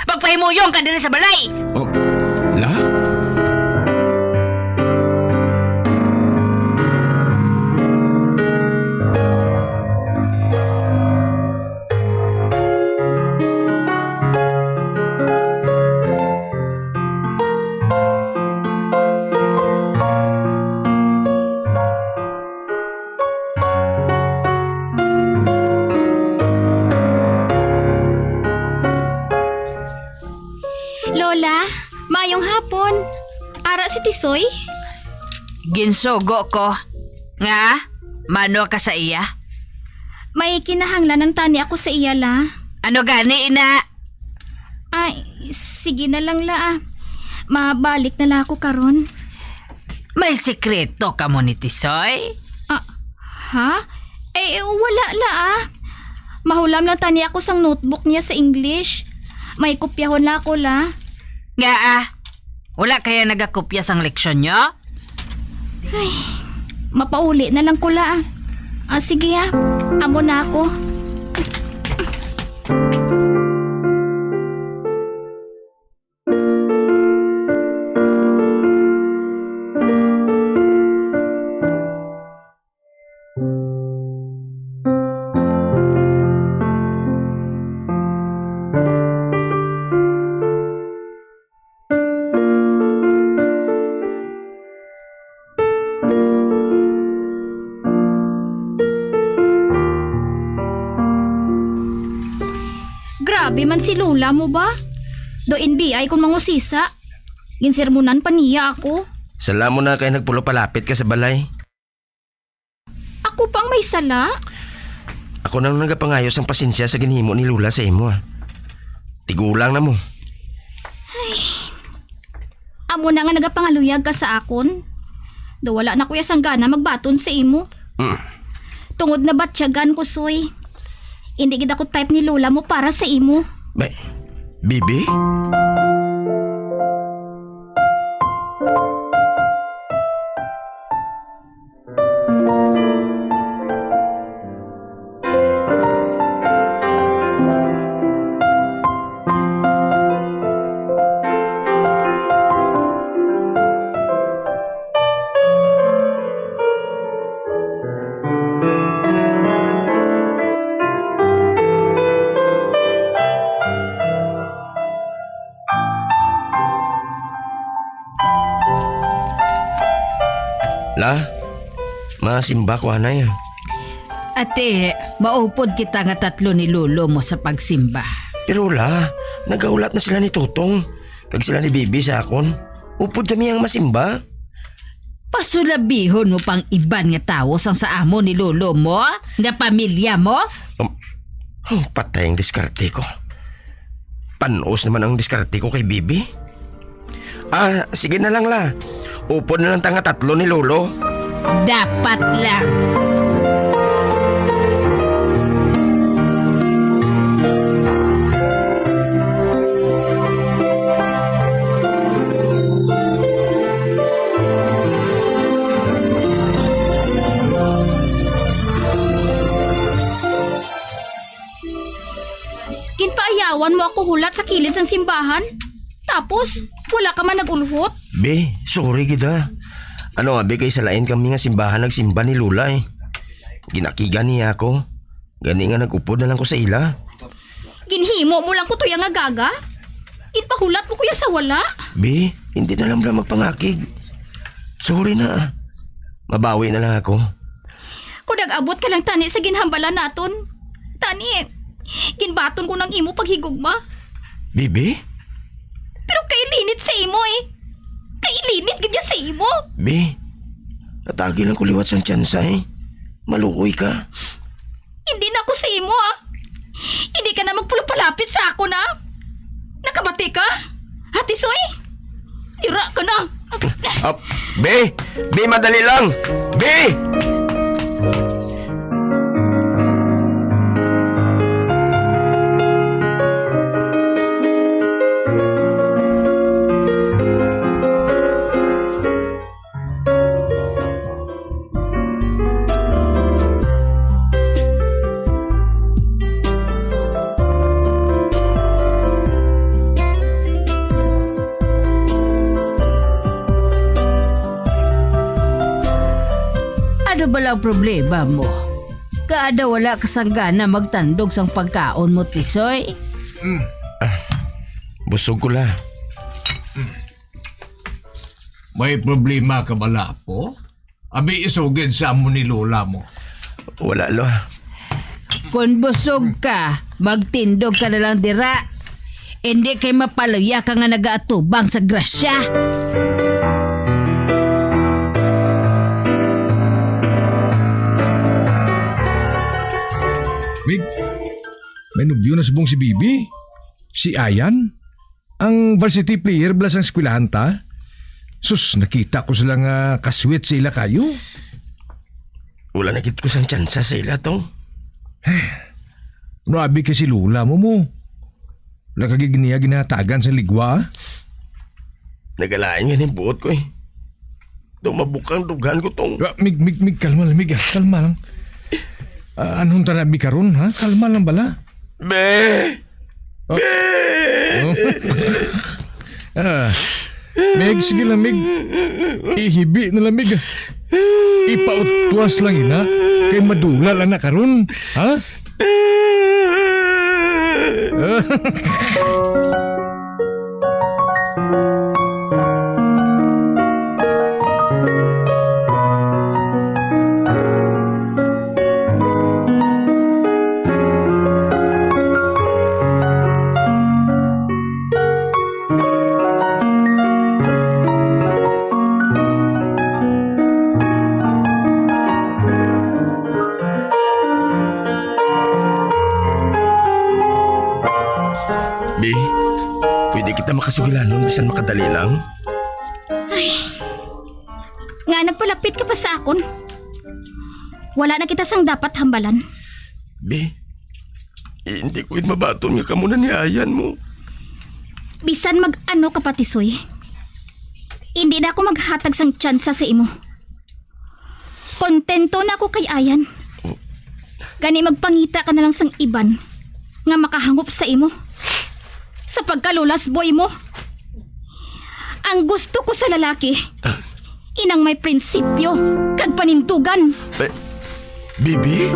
[SPEAKER 18] Magpahimuyong ka din sa balay.
[SPEAKER 17] Oh, la?
[SPEAKER 4] Lola, mayong hapon. Ara si Tisoy?
[SPEAKER 18] Ginsugo ko. Nga, mano ka sa iya?
[SPEAKER 4] May kinahanglan ng tani ako sa iya la.
[SPEAKER 18] Ano gani ina?
[SPEAKER 4] Ay, sige na lang la Mabalik na la ako karon.
[SPEAKER 18] May sikreto ka mo ni Tisoy?
[SPEAKER 4] Ha? Wala la Mahulam lang tani ako sang notebook niya sa English. May kopyahon la ako la.
[SPEAKER 18] Nga wala kaya nagakopya sang leksyon nyo?
[SPEAKER 4] Ay, mapauli na lang ko la sige amo na ako. Grabe man si Lola mo ba? Do NBI kung mangusisa. Ginsermonan pa niya ako.
[SPEAKER 17] Sala mo na kay nagpulo palapit ka sa balay.
[SPEAKER 4] Ako pang may sala?
[SPEAKER 17] Ako nang nagapangayos ang pasensya sa ginhimo ni Lula sa imo Tigulang na mo.
[SPEAKER 4] Ay, amo na nga nagapangaluyag ka sa akon. Do wala na kuya sang gana magbaton sa imo. Tungod na batsyagan ko soy. Hindi gid ako type ni Lola mo para sa imo.
[SPEAKER 17] Bibi? La, masimba ko anay.
[SPEAKER 18] Ate, maupod kita nga tatlo ni Lolo mo sa pagsimba.
[SPEAKER 17] Pero la, nagaulat na sila ni Tutong. Kag sila ni Bibi sa akon. Upod kami ang masimba.
[SPEAKER 18] Pasulabihon mo pang iban nga tao sang sa amo ni Lolo mo? Nga pamilya mo?
[SPEAKER 17] Patay ang diskarte ko. Panos naman ang diskarte ko kay Bibi. Sige na lang la. Upod na lang tanga tatlo ni Lolo.
[SPEAKER 18] Dapat lang.
[SPEAKER 4] Ginpaayawan mo ako hulat sa kilid sang simbahan. Tapos, wala ka man nagulhot.
[SPEAKER 17] Be, sorry gida. Ano nga be kay sa lain kami nga simbahan nagsimba ni Lula eh. Ginakigan niya ako. Gani nga nagupod na lang ko sa ila.
[SPEAKER 4] Ginhimo mo lang ko tuya nga gaga. Ginpahulat mo kuya sa wala.
[SPEAKER 17] Be, hindi na lang magpangakig. Sorry na. Mabawi na lang ako.
[SPEAKER 4] Kung nag-abot ka lang tani sa ginhambalan naton. Tani, ginbaton ko ng imo paghigugma.
[SPEAKER 17] Bibi?
[SPEAKER 4] Pero kailinit sa imo eh. Kailinit gadya sa imo.
[SPEAKER 17] Be, natagi lang ko liwat sa tsansa eh. Malukoy ka.
[SPEAKER 4] Hindi na ako sa imo ah. Hindi ka na magpulapalapit sa ako na. Nakabati ka? Hati Soy? Tira ka na.
[SPEAKER 17] Be! Be, madali lang! Be!
[SPEAKER 18] Ano ba lang problema mo? Kaada wala kasanggana magtandog sang pagkaon mo, Tisoy?
[SPEAKER 17] Busog ko la.
[SPEAKER 5] May problema ka bala po? Abi isugin sa amo ni Lola mo.
[SPEAKER 17] Wala lo.
[SPEAKER 18] Kung busog ka, magtindog ka na lang dira. Hindi kay mapaluya ka nga nagaatubang sa grasya.
[SPEAKER 7] Mig, may nubyo na subong si Bibi. Si Ayan. Ang varsity player blas ang eskwelahan ta. Sus, nakita ko silang kaswit sa ila kayo.
[SPEAKER 17] Wala nakit ko sang tsansa sa ila tong.
[SPEAKER 7] Nabi kasi Lula mo. Nakagigniya ginatagan sa ligwa.
[SPEAKER 17] Nagalain nga ng buot ko eh. Dumabukang dugan ko tong.
[SPEAKER 7] Mig, kalma lang, Mig. Kalma lang. Anong tanabi karon ha? Kalma lang bala.
[SPEAKER 17] Be! Be!
[SPEAKER 7] Meg, sige lang, Meg. Ihibi na lang, Meg. Ipautwas lang ina. Kay madula lang na karon. Ha?
[SPEAKER 17] Be, pwede kita makasugilanon bisan makadali lang?
[SPEAKER 4] Ay, nga nagpalapit ka pa sa akon. Wala na kita sang dapat hambalan.
[SPEAKER 17] Be, hindi ko mabaton nga kamo na ni Ayan mo.
[SPEAKER 4] Bisan mag-ano ka Patisoy. Hindi na ako maghatag sang tsansa sa imo. Kontento na ako kay Ayan. Gani magpangita ka na lang sang iban nga makahangop sa imo. Sa pagkalulas boy mo. Ang gusto ko sa lalaki, inang may prinsipyo kag panintugan.
[SPEAKER 17] Bibi?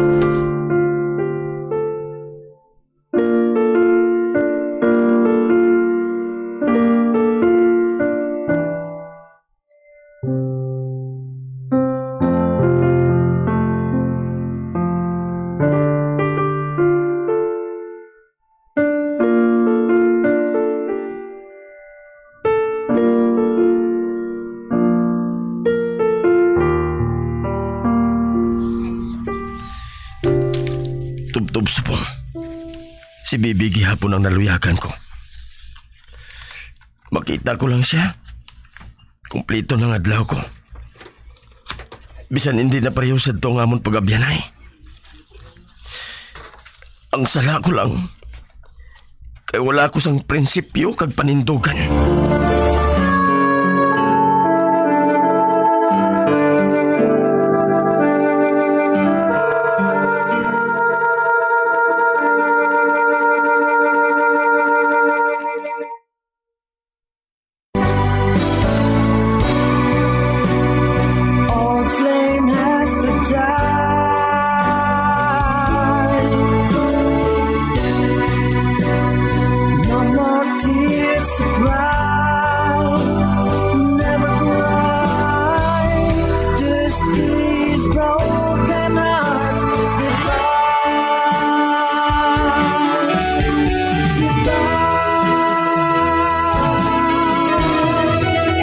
[SPEAKER 17] Kutob subong. Si Bibi gihapon ang naluyagan ko. Makita ko lang siya. Kumplito ng adlaw ko. Bisan hindi na pareho sa ito nga amon pag-abyanay. Ang sala ko lang, kay wala ko sang prinsipyo kag panindugan.
[SPEAKER 16] Old flame has to die. No more tears to cry. Never cry. Just these broken hearts. Goodbye.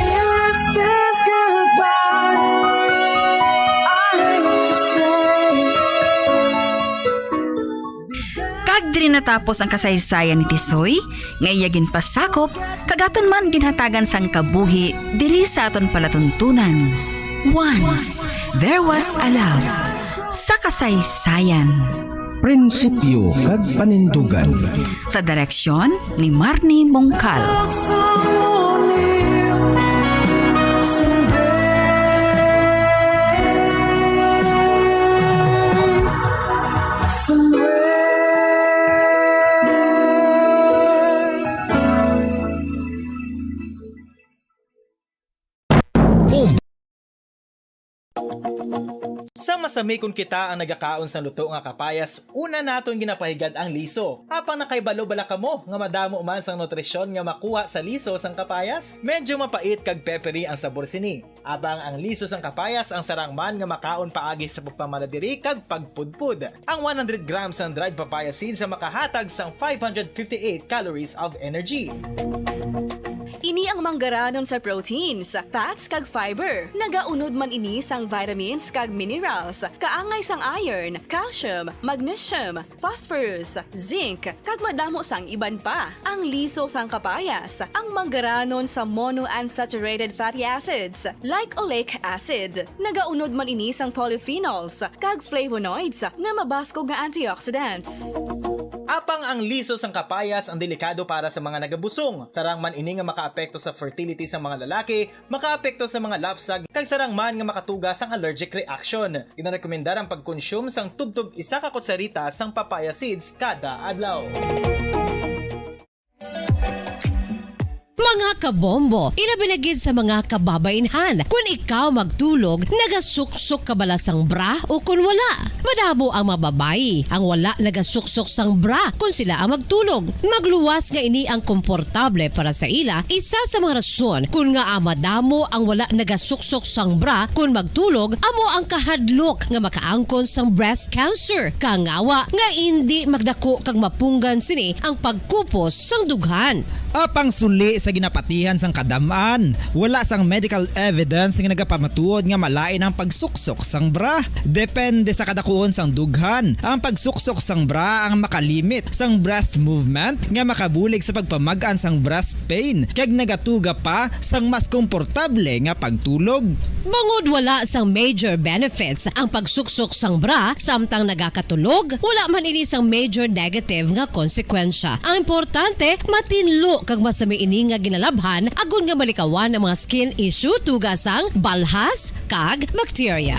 [SPEAKER 16] Is this goodbye?
[SPEAKER 19] Kag diri natapos ang kasaysayan ni Tisoy, ngayagin pasakop, kagaton man ginhatagan sang kabuhi diri sa aton palatuntunan. Once there was a love sa kasaysayan.
[SPEAKER 3] Prinsipyo kag panindugan.
[SPEAKER 19] Sa direksyon ni Marnie Mongcal.
[SPEAKER 1] Sa masami kung kita ang nagakaon sa luto nga kapayas, una naton ginapahigad ang liso. Apang nakaibalo bala kamo nga madamo man sang nutrisyon nga makuha sa liso sang kapayas? Medyo mapait kag peppery ang sabor sini. Abang ang liso sang kapayas ang sarang man nga makaon paagi sa pagpamaladiri kag pagpudpud. Ang 100 grams ng dried papaya seeds sa makahatag sang 558 calories of energy.
[SPEAKER 13] Ini ang manggaranon sa proteins, fats kag fiber. Nagaunod man ini sang vitamins kag minerals, kaangay sang iron, calcium, magnesium, phosphorus, zinc, kag madamo sang iban pa. Ang liso sang kapayas, ang manggaranon sa monounsaturated fatty acids like oleic acid. Nagaunod man ini sang polyphenols kag flavonoids nga mabaskog nga antioxidants.
[SPEAKER 1] Apang ang liso sang kapayas ang delikado para sa mga nagabusong. Sarang man ini nga makaapekto sa fertility sa mga lalaki, makaapekto sa mga lapsag, kag sarang man nga makatuga sang allergic reaction. Ginarekomendar ang pagkonsume sang tubtog 1 ka kutsarita sang papaya seeds kada adlaw.
[SPEAKER 2] Mga kabombo, ilabilagid sa mga kababainhan. Kung ikaw magtulog, nagasuksok ka bala sang bra o kung wala. Madamo ang mababayi ang wala nagasuksok sang bra kung sila ang magtulog. Magluwas nga ini ang komportable para sa ila, isa sa mga rason kung nga madamo ang wala nagasuksok sang bra kung magtulog, amo ang kahadlok nga makaangkon sang breast cancer. Kangawa nga hindi magdako kag mapunggan sini ang pagkupos sang dughan.
[SPEAKER 3] Apang suli sa ginapatihan sang kadamaan, wala sang medical evidence nga nagapamatuod nga malain ang pagsuksok sang bra. Depende sa kadakuon sang dughan. Ang pagsuksok sang bra ang makalimit sang breast movement nga makabulig sa pagpamagaan sang breast pain kag nagatuga pa sang mas komportable nga pagtulog.
[SPEAKER 2] Bangod wala sang major benefits ang pagsuksok sang bra samtang nagakatulog, wala man ini sang major negative nga konsekwensya. Ang importante, matinlo kag masami ini nga ginalabhan agon nga malikawan ang mga skin issue tugasang balhas kag bacteria.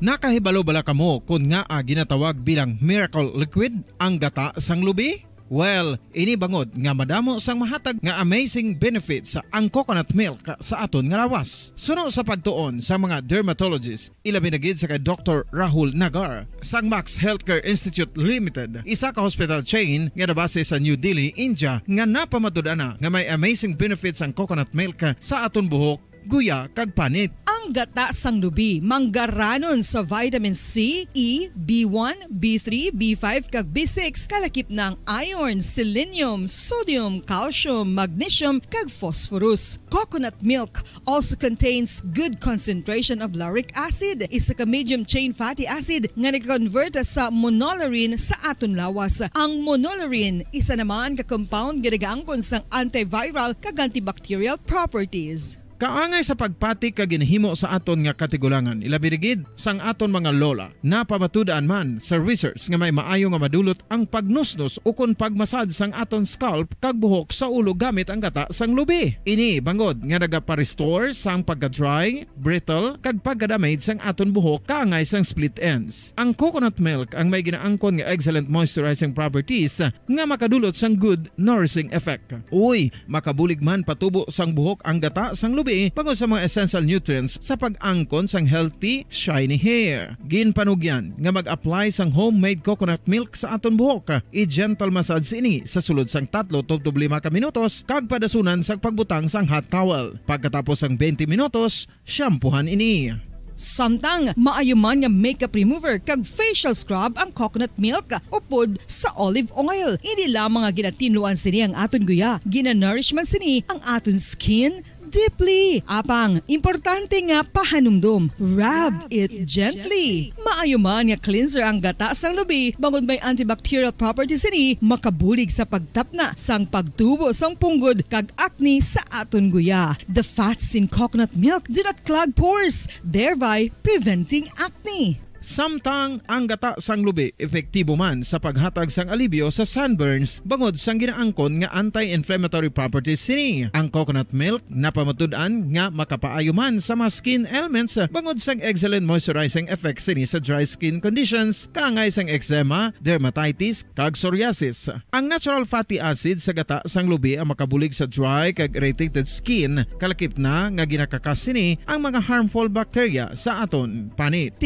[SPEAKER 14] Nakahibalo bala kamo kung nga ginatawag bilang miracle liquid ang gata sang lubi? Well, ini bangod nga madamo sang mahatag nga amazing benefit sa ang coconut milk sa aton nga lawas. Suno sa pagtuon sa mga dermatologist, ilabi na gid sa kay Dr. Rahul Nagar sang Max Healthcare Institute Limited, isa ka hospital chain nga nabase sa New Delhi, India, nga napamatud-ana nga may amazing benefits ang coconut milk sa aton buhok, guya kag panit. Ang
[SPEAKER 11] Ang gata sang lubi manggaranon sa vitamin C, E, B1, B3, B5 kag B6 kalakip ng iron, selenium, sodium, calcium, magnesium kag phosphorus. Coconut milk also contains good concentration of lauric acid, isa ka medium chain fatty acid nga nag-convert sa monolaurin sa aton lawas. Ang monolaurin isa naman ka compound nga nagaangkon sang antiviral kag antibacterial properties.
[SPEAKER 14] Kaangay sa pagpati ka ginhimo sa aton nga katigulangan, ilabirigid sang aton mga lola na pamatudaan man sa research nga may maayo nga madulot ang pagnusnos o kon pagmasad sang aton scalp kag buhok sa ulo gamit ang gata sang lubi. Ini bangod nga nagapa-restore sang pagka-dry, brittle kag pagka-damage sang aton buhok kaangay sang split ends. Ang coconut milk ang may ginaangkon nga excellent moisturizing properties nga makadulot sang good nourishing effect. Uy, makabulig man patubo sang buhok ang gata sang lubi pagod sa mga essential nutrients sa pag-angkon sang healthy, shiny hair. Ginpanugyan nga mag-apply sang homemade coconut milk sa aton buhok. I-gentle massage ini sa sulod sang 3 to 5 ka minutos kag padasunan sa pagbutang sang hot towel. Pagkatapos sang 20 minutos, shampoohan ini.
[SPEAKER 11] Samtang maayo man nga makeup remover kag facial scrub ang coconut milk upod sa olive oil. Hindi lamang nga ginatinluan sini ang aton guya, ginanourishman sini ang aton skin deeply. Apang, importante nga pahanumdum. Rub it gently. Maayo man nga cleanser ang gata sang lubi, bangod may antibacterial properties ini, makabulig sa pagtapna sang pagtubo sang punggod kag acne sa aton guya. The fats in coconut milk do not clog pores, thereby preventing acne.
[SPEAKER 14] Samtang ang gata sang lubi epektibo man sa paghatag sang alibyo sa sunburns bangod sang ginaangkon nga anti-inflammatory properties sini. Ang coconut milk napamatud-an nga makapaayo man sa mga skin ailments bangod sang excellent moisturizing effects sini sa dry skin conditions kaangay sang eczema, dermatitis kag psoriasis. Ang natural fatty acid sa gata sang lubi ang makabulig sa dry kag irritated skin kalakip na nga ginakakas sini ang mga harmful bacteria sa aton panit.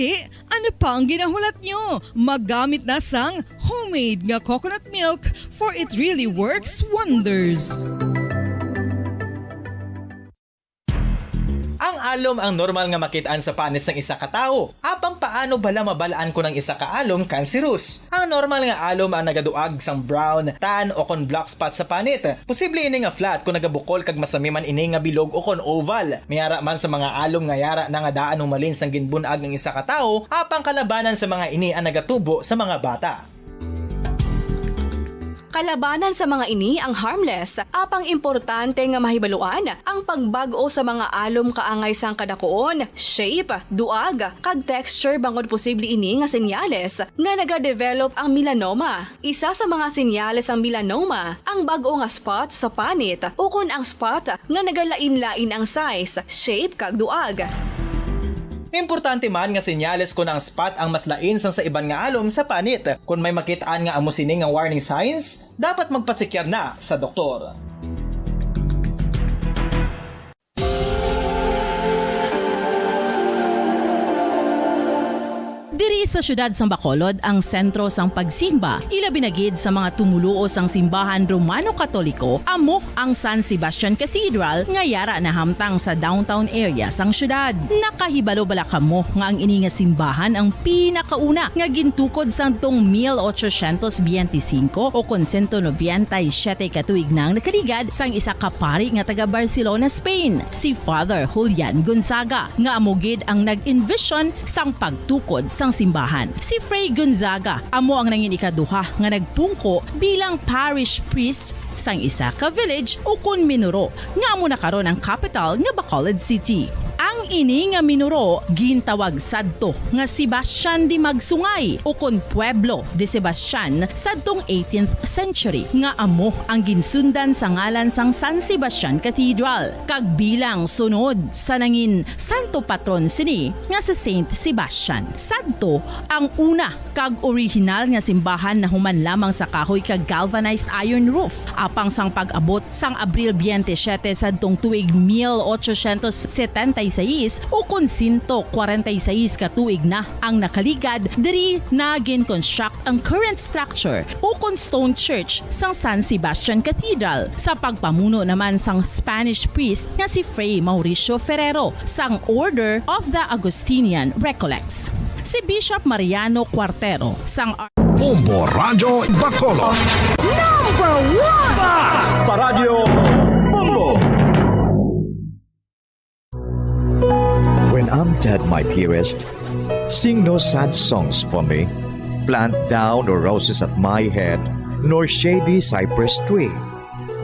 [SPEAKER 11] Ano pa ang ginahulat nyo? Maggamit na sang homemade nga coconut milk for it really works wonders.
[SPEAKER 1] Ang alom ang normal nga makitaan sa panit sang isa ka tawo. Apang paano bala mabalaan ko ng isa ka alom cancerous? Ang normal nga alom ang nagaduag sang brown, tan o kon black spot sa panit. Posible ini nga flat kung nagabukol kag masami man ini nga bilog o kon oval. Mayara man sa mga alom nga yara na nga daan humalin sang ginbunag ng isa ka tawo, apang kalabanan sa mga ini ang nagatubo sa mga bata.
[SPEAKER 13] Kalabanan sa mga ini ang harmless, apang importante nga mahibaluan ang pagbago sa mga alom kaangay sang kadakuon, shape, duag, kag texture bangod posible ini nga senyales nga nagadevelop ang melanoma. Isa sa mga senyales ang melanoma, ang bag-o nga spot sa panit o kun ang spot nga nagalain-lain ang size, shape kag duag.
[SPEAKER 1] Importante man nga senyales kung ang spot ang mas lain sang sa iban nga alom sa panit. Kung may makitaan nga amo sini nga warning signs, dapat magpasikyar na sa doktor.
[SPEAKER 15] Diri sa syudad sang Bacolod ang sentro sang pagsimba. Ilabi na gid sa mga tumuluo sang simbahan Romano-Katoliko amo ang San Sebastian Cathedral nga yara na hamtang sa downtown area sang syudad. Nakahibalo bala kamo nga ang ini nga simbahan ang pinakauna nga gintukod sang tong 1825 o kon 197 katuig nang nakaligad sang isa ka pari nga taga Barcelona, Spain, si Father Julian Gonzaga nga amo gid ang nag-envision sang pagtukod sang simbahan. Si Fray Gonzaga amo ang nangin ikaduha nga nagpungko bilang parish priest sang isa ka village o kun minuro nga amo na karon ang capital nga Bacolod City. Ang ini nga minuro gintawag sadto nga Sebastian de Magsungay o kon Pueblo de Sebastian sadtong 18th century nga amo ang ginsundan sa ngalan sang San Sebastian Cathedral kag bilang sunod sa nangin santo patron sini nga si Saint Sebastian. Sadto ang una kag original nga simbahan na human lamang sa kahoy kag galvanized iron roof apang sang pag-abot sang Abril 27 sadtong tuig 1876 2016 o kun 146 ka tuig na ang nakaligad diri na gin-construct ang current structure o kun stone church sang San Sebastian Cathedral sa pagpamuno naman sang Spanish priest nga si Fray Mauricio Ferrero sang Order of the Augustinian Recollects. Si Bishop Mariano Cuartero sang
[SPEAKER 10] Bombo Radio Bacolod.
[SPEAKER 15] Number 1!
[SPEAKER 10] Basta Radio Bombo!
[SPEAKER 20] When I'm dead, my dearest, sing no sad songs for me. Plant down no roses at my head, nor shady cypress tree.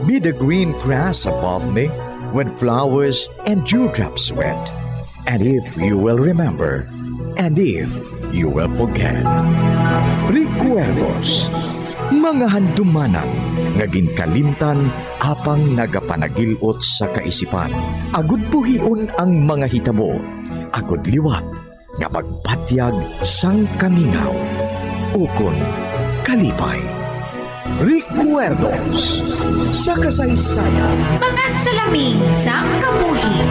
[SPEAKER 20] Be the green grass above me when flowers and dewdrops wet. And if you will remember, and if you will forget. Recuerdos, mga handumanan, ngaging kalimtan, apang nagapanagilot sa kaisipan. Agud buhion ang mga hitabo, agud liwat, nga magpatyag sang kamingaw. Ukon, kalipay. Recuerdos, sa kasaysayan.
[SPEAKER 18] Mga salamin sa kabuhi.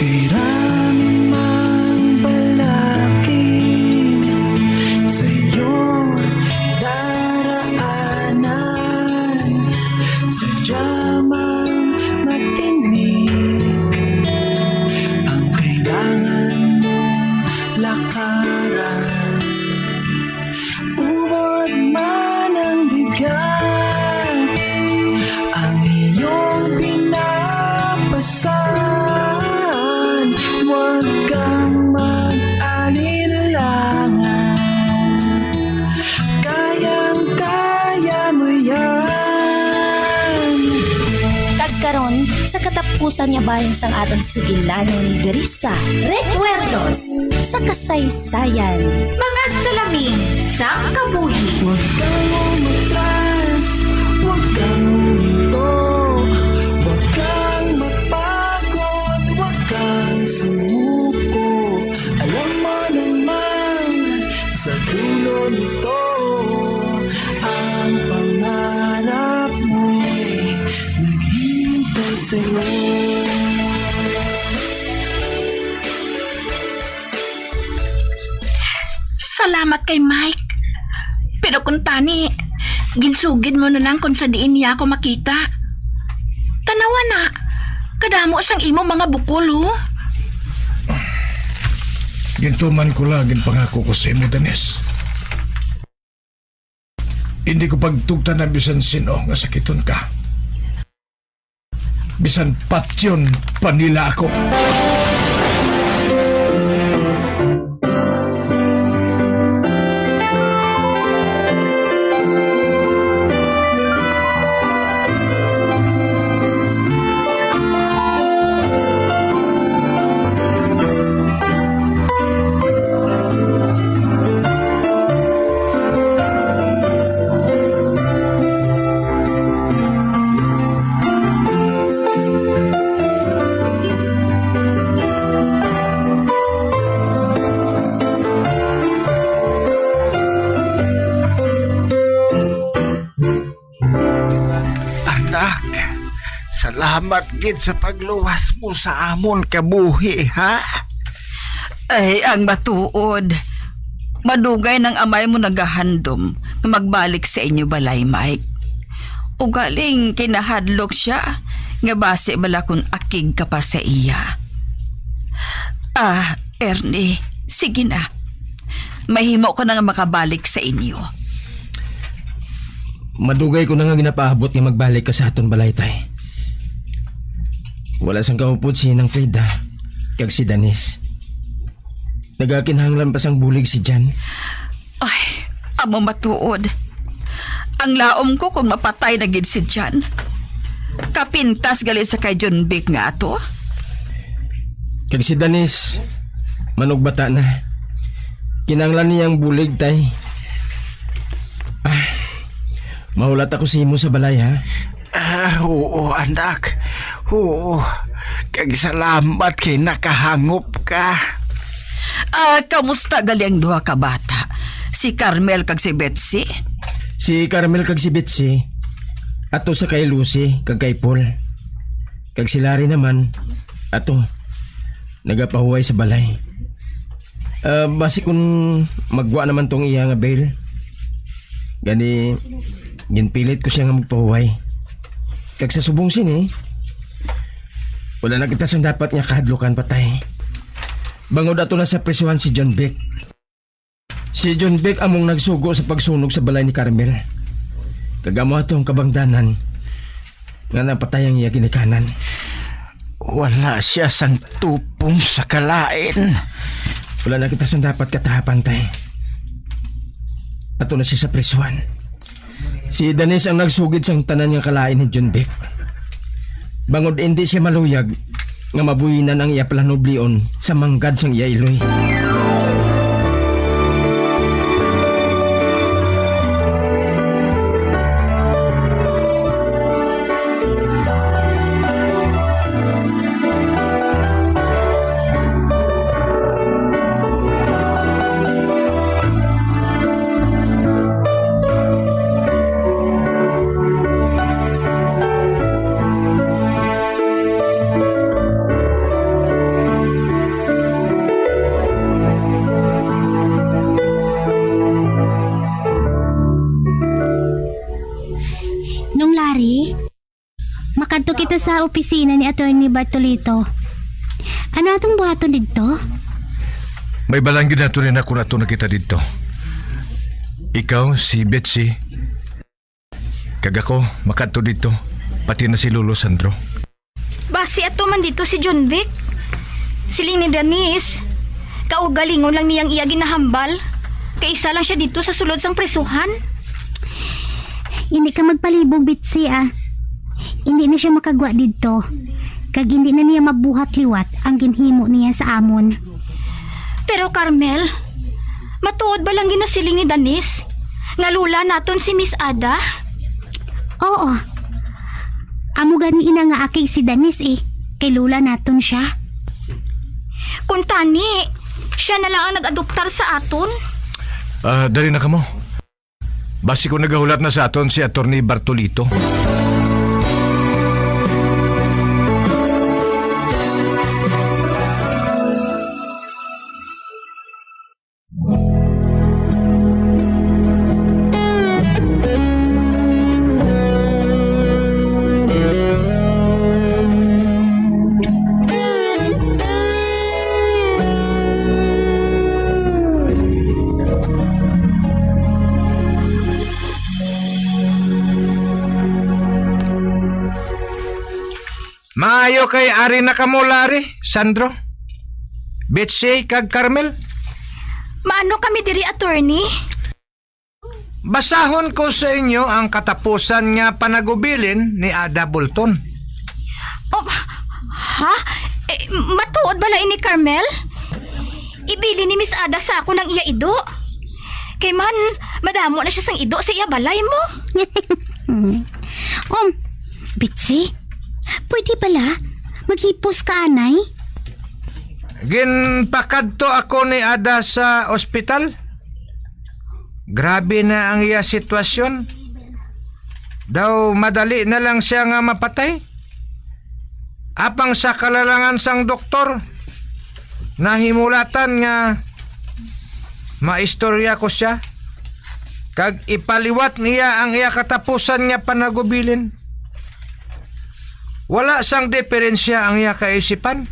[SPEAKER 16] Kailanman balakid sa iyong daraanan, sadyamang matinig ang kailangan mong lakaran. Ubod man ang bigat, ang iyong pinapasan. Huwag kang mag-alilangan, kayang-kaya mo yan.
[SPEAKER 21] Kagkaron sa katapusan nga bahin sang atong sugilanon diri sa Recuerdos sa kasaysayan.
[SPEAKER 18] Mga salamin sa kabuhi.
[SPEAKER 16] Huwag kang umatras, huwag kang umito, huwag kang mapagod, huwag kang sumuko. Alam mo naman sa dulo nito, ang pangarap mo'y naghihintay sa'yo.
[SPEAKER 18] Salamat kay Mike. Pero kung tani, ginsugid mo na lang kung sa diin niya ako makita. Tanawa na, kadamo sang imo mga bukol, oh.
[SPEAKER 5] Gintuman ko lang, ginpangako ko sa imo, Danes. Hindi ko pagtugta na bisan sino nga sakiton ka. Bisan patyon panila ako.
[SPEAKER 12] Salamat gid sa pagluwas mo sa amon kabuhi, ha?
[SPEAKER 18] Ay, ang matuod. Madugay ng amay mo nagahandom na magbalik sa inyo balay, Mike. O galing kinahadlok siya nga base bala kung akig ka pa sa iya. Ernie, sige na. Mahimo ko na nga makabalik sa inyo.
[SPEAKER 17] Madugay ko na nga ginapaabot nga magbalik ka sa aton balay, tay. Wala sang kaupod si Nang Frida kag si Danis. Nagakinhanglan pa sang bulig si Jan.
[SPEAKER 18] Ay, amo matuod. Ang laom ko kung mapatay na gid si Jan. Kapintas gali sa kay John Vic nga ato.
[SPEAKER 17] Kag si Danis, manugbata na. Kinanglan niyang bulig, tay. Mahulat ako sa imo sa balay, ha?
[SPEAKER 12] Oo, anak. Oo. Kag salamat kay nakahangop ka.
[SPEAKER 18] Kamusta gali ang duha ka bata? Si Carmel kag si Betsy?
[SPEAKER 17] Si Carmel kag si Betsy ato sa kay Lucy kag kay Paul. Kag sila rin naman, ato, nagapahuway sa balay. Basi kung magwa naman tong iya nga bail, gani, ginpilit ko siya nga magpahuway. Kag sa subong sini, wala na kita sang dapat nga kahadlukan patay. Bangod ato na sa presuhan si John Beck. Si John Beck among nagsugo sa pagsunog sa balay ni Carmel. Kagamo atong kabangdanan nga napatay ang iya ginikanan.
[SPEAKER 12] Wala siya sang tupong sa kalain.
[SPEAKER 17] Wala na kita sang dapat katahapan tay. Ato na siya sa presuhan. Si Danis ang nagsugid sang tanan nga kalain ni John Beck. Bangod hindi siya maluyag nga mabuhinan ang iya planoblion sa manggad sang iya iloy.
[SPEAKER 4] Makadto kita sa opisina ni Attorney Bartolito. Ano atong buhaton dito?
[SPEAKER 5] May balang ginato rin ako na na kita dito. Ikaw, si Betsy, kag ako, makadto dito, pati na si Lolo Sandro.
[SPEAKER 4] Basi ato man dito si John Vic. Siling ni Denise. Kaugalingon lang niyang iya ginahambal. Kaisa lang siya dito sa sulod sang presuhan. Hindi ka magpalibog, Betsy Hindi na siya makagwa dito. Kag hindi na niya mabuhat liwat ang ginhimo niya sa amon. Pero Carmel, matuod ba lang ginasiling ni Danis? Nga lula naton si Miss Ada? Oo. Amo gani ina nga akig si Danis kay lula naton siya. Kung tani, siya na lang ang nag-adoptar sa aton.
[SPEAKER 5] Dali na ka mo. Basi ko nagahulat na sa aton si Attorney Bartolito.
[SPEAKER 17] Maayo kay ari na kamo lari, Sandro, Betsy kag Carmel.
[SPEAKER 4] Maano kami diri, attorney?
[SPEAKER 17] Basahon ko sa inyo ang katapusan nga panagubilin ni Ada Bolton.
[SPEAKER 4] Oh, ha? Matuod bala ini, Carmel? Ibili ni Miss Ada sa ako ng iya ido. Kay man, madamo na siya sang ido sa iya balay mo. Bitsy, pwede pala maghipos ka, anay?
[SPEAKER 17] Ginpakadto ako ni Ada sa ospital. Grabe na ang iya sitwasyon. Daw madali na lang siya nga mapatay. Apang sa kalalangan sang doktor, nahimulatan nga maistorya ko siya. Kag ipaliwat niya ang iya katapusan nga panagubilin. Wala sang diferensya ang iya kaisipan.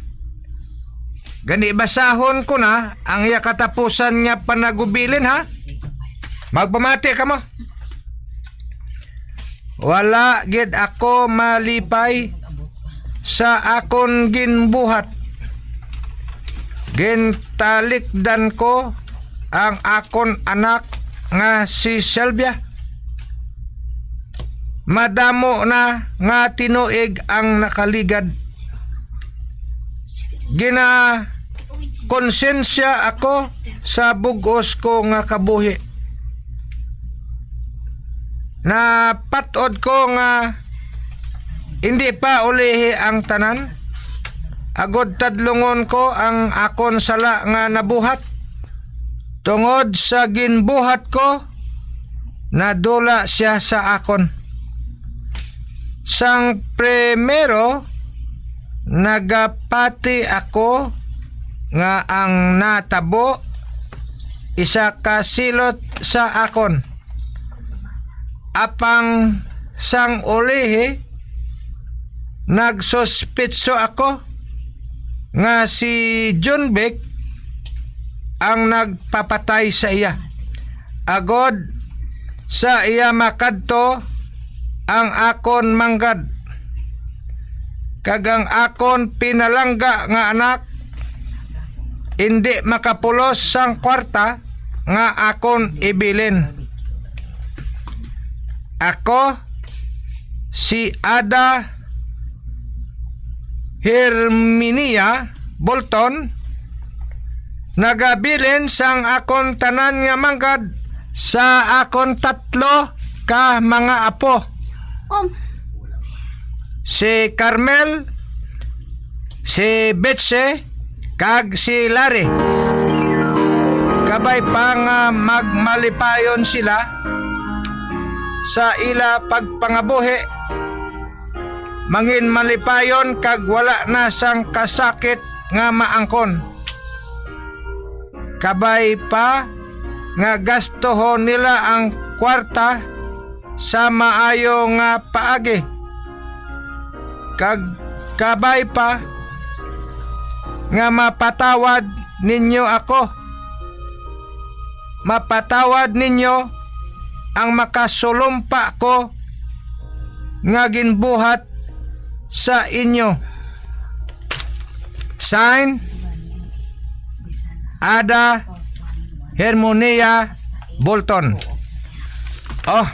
[SPEAKER 17] Gani basahon ko na ang iya katapusan nga panagubilin, ha? Magpamati ka mo. Wala gid ako malipay sa akon ginbuhat. Gintalikdan ko ang akon anak nga si Sylvia. Madamo na nga tinuig ang nakaligad. Konsensya ako sa bugos ko nga kabuhi. Napatod ko nga hindi pa ulihi ang tanan. Agod tadlungon ko ang akon sala nga nabuhat. Tungod sa ginbuhat ko, nadula siya sa akon. Sang primero,
[SPEAKER 8] nagapati ako nga ang natabo isa ka silot sa akon. Apang sang ulihi nagsospitso ako nga si John Beck ang nagpapatay sa iya. Agod sa iya makadto ang akon manggad. Kagang akon pinalangga nga anak hindi makapulos sang kwarta nga akon ibilin. Ako si Ada Herminia Bolton nagabilin sang akon tanan nga manggad sa akon 3 ka mga apo. Si Carmel, si Betsy, kag si Larry. Kabay pa nga magmalipayon sila sa ila pagpangabuhi. Mangin malipayon kag wala na sang kasakit nga maangkon. Kabay pa nga gastohon nila ang kwarta sa maayo nga paagi. Kag kabay pa nga mapatawad ninyo ako. Mapatawad ninyo ang makasulumpa ko nga ginbuhat sa inyo. Sign, Ada Herminia Bolton. Oh,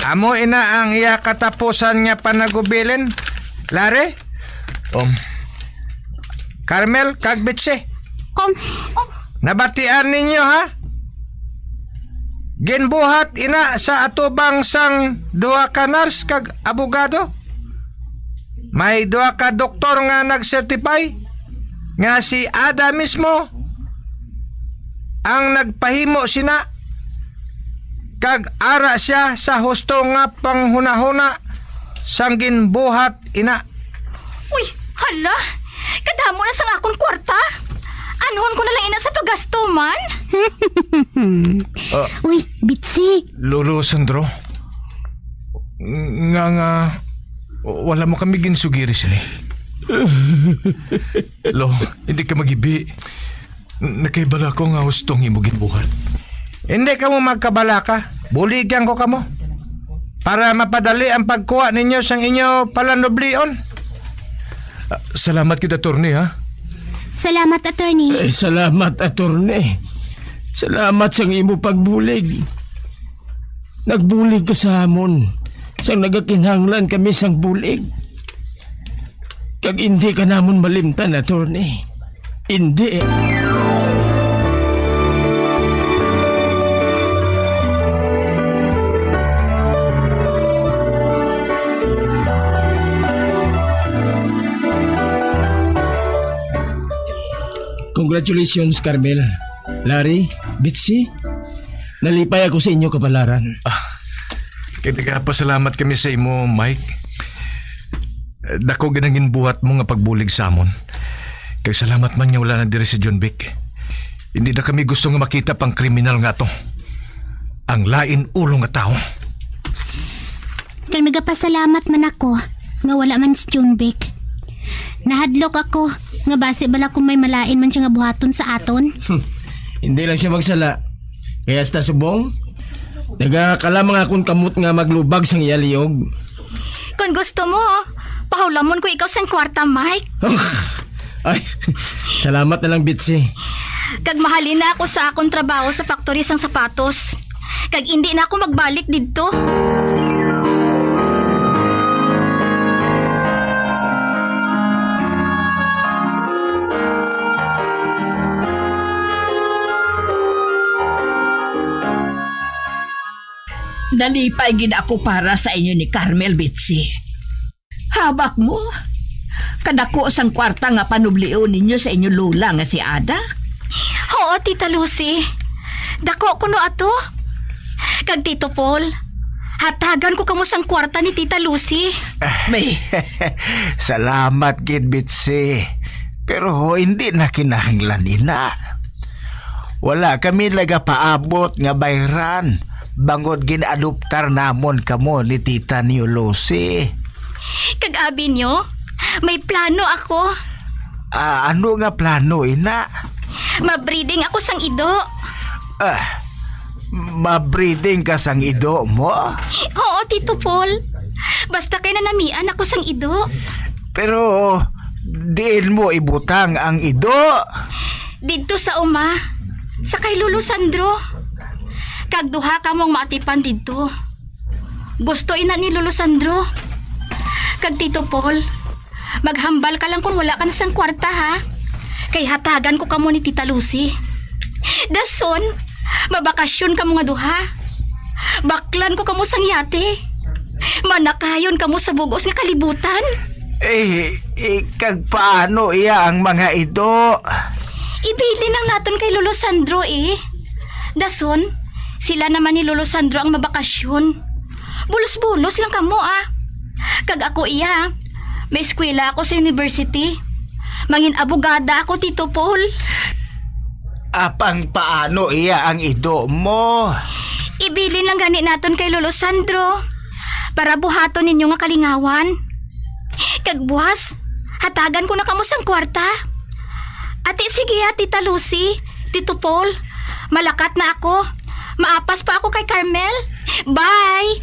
[SPEAKER 8] amo ina ang iya katapusan nga panagubilin, Larry? Carmel kag Betsy. Nabatian ninyo ha? Ginbuhat ina sa atubang sang 2 ka nurse kag abogado. May 2 ka doktor nga nag-certify nga si Ada mismo ang nagpahimo sina kag ara siya sa husto nga panghunahuna sang ginbuhat ina.
[SPEAKER 4] Uy, hala! Kadamo na sang akong kwarta. Anuhon ko na lang ina sa paggasto man. Uy, Bitsy.
[SPEAKER 5] Lolo Sandro, nga wala mo kami ginsugiri sila. Lo, hindi ka magibi. Nakaibala ko nga hustong imo ginbuhat.
[SPEAKER 8] Hindi ka mo magkabalaka. Buligyan ko kamo. Para mapadali ang pagkuha ninyo sang inyo palandoblion.
[SPEAKER 5] Salamat kita, attorney, ha?
[SPEAKER 4] Salamat, attorney.
[SPEAKER 17] Salamat, attorney. Salamat sang imo pagbulig. Nagbulig ka sa hamon. Sang nagakinhanglan kami sang bulig. Kag hindi ka namon malimtan, attorney. Hindi. Congratulations, Carmel. Larry, Bitsy, nalipay ako sa inyo kapalaran.
[SPEAKER 5] Nagapasalamat kami sa imo, Mike. Dako ginangin buhat mo nga pagbulig sa amon. Kay salamat man nga wala na diri si John Beck. Hindi na kami gusto nga makita pang kriminal nga to. Ang lain ulo nga tao.
[SPEAKER 4] Kag nagapasalamat man ako nga wala man si John Beck. Nahadlok ako nga base bala kung may malain man siya nga buhaton sa aton.
[SPEAKER 17] Hindi lang siya magsala. Kaya hasta subong, nagakalamang akong kamot nga maglubag sang iyaliyog.
[SPEAKER 4] Kung gusto mo, pahulamon ko ikaw sang kwarta, Mike.
[SPEAKER 17] Ay, salamat na lang, Bitsy.
[SPEAKER 4] Kag mahalin na ako sa akong trabaho sa factory sang sapatos. Kag hindi na ako magbalik dito.
[SPEAKER 18] Nalipay gid ako para sa inyo ni Carmel, Bitsy. Habak mo, kadako sang kwarta nga panublion ninyo sa inyo lula nga si Ada.
[SPEAKER 4] Oo, Tita Lucy. Dako kuno ato. Kag Tito Paul, Hatagan ko kamo sang kwarta ni Tita Lucy.
[SPEAKER 8] May. Salamat, gid Bitsy. Pero hindi na kinahanglan ina. Wala kami nagapaabot nga bayran. Bangod ginadoptar namon kamo ni Tita ni Lucy.
[SPEAKER 4] Kag-abi nyo, may plano ako.
[SPEAKER 8] Ano nga plano, ina?
[SPEAKER 4] Mabreeding ako sang ido.
[SPEAKER 8] Mabreeding ka sang ido mo?
[SPEAKER 4] Oo, Tito Paul. Basta kay nanamian ako sang ido.
[SPEAKER 8] Pero diin mo ibutang ang ido?
[SPEAKER 4] Dito sa uma, sa kay Lolo Sandro. Kagduha ka mong maatipan dito. Gusto ina ni Lolo Sandro. Kag Tito Paul, maghambal ka lang kung wala ka na sang kwarta ha. Kay hatagan ko kamo ni Tita Lucy. Dason, mabakasyon ka mo nga duha. Baklan ko kamo sang yate. Manakayon kamo sa bugos nga kalibutan.
[SPEAKER 8] Kag paano iya ang mga ido?
[SPEAKER 4] Ibili lang naton kay Lolo Sandro Dason, sila naman ni Lolo Sandro ang mabakasyon. Bulos-bulos lang kamo Kag ako iya, may eskwela ako sa university. Mangin abogada ako, Tito Paul.
[SPEAKER 8] Apang paano iya ang ido mo?
[SPEAKER 4] Ibilin lang gani naton kay Lolo Sandro para buhaton ninyo nga kalingawan. Kag buwas, hatagan ko na kamo sang kwarta. Ate, sige Tita Lucy, Tito Paul, malakat na ako. Maapas pa ako kay Carmel. Bye!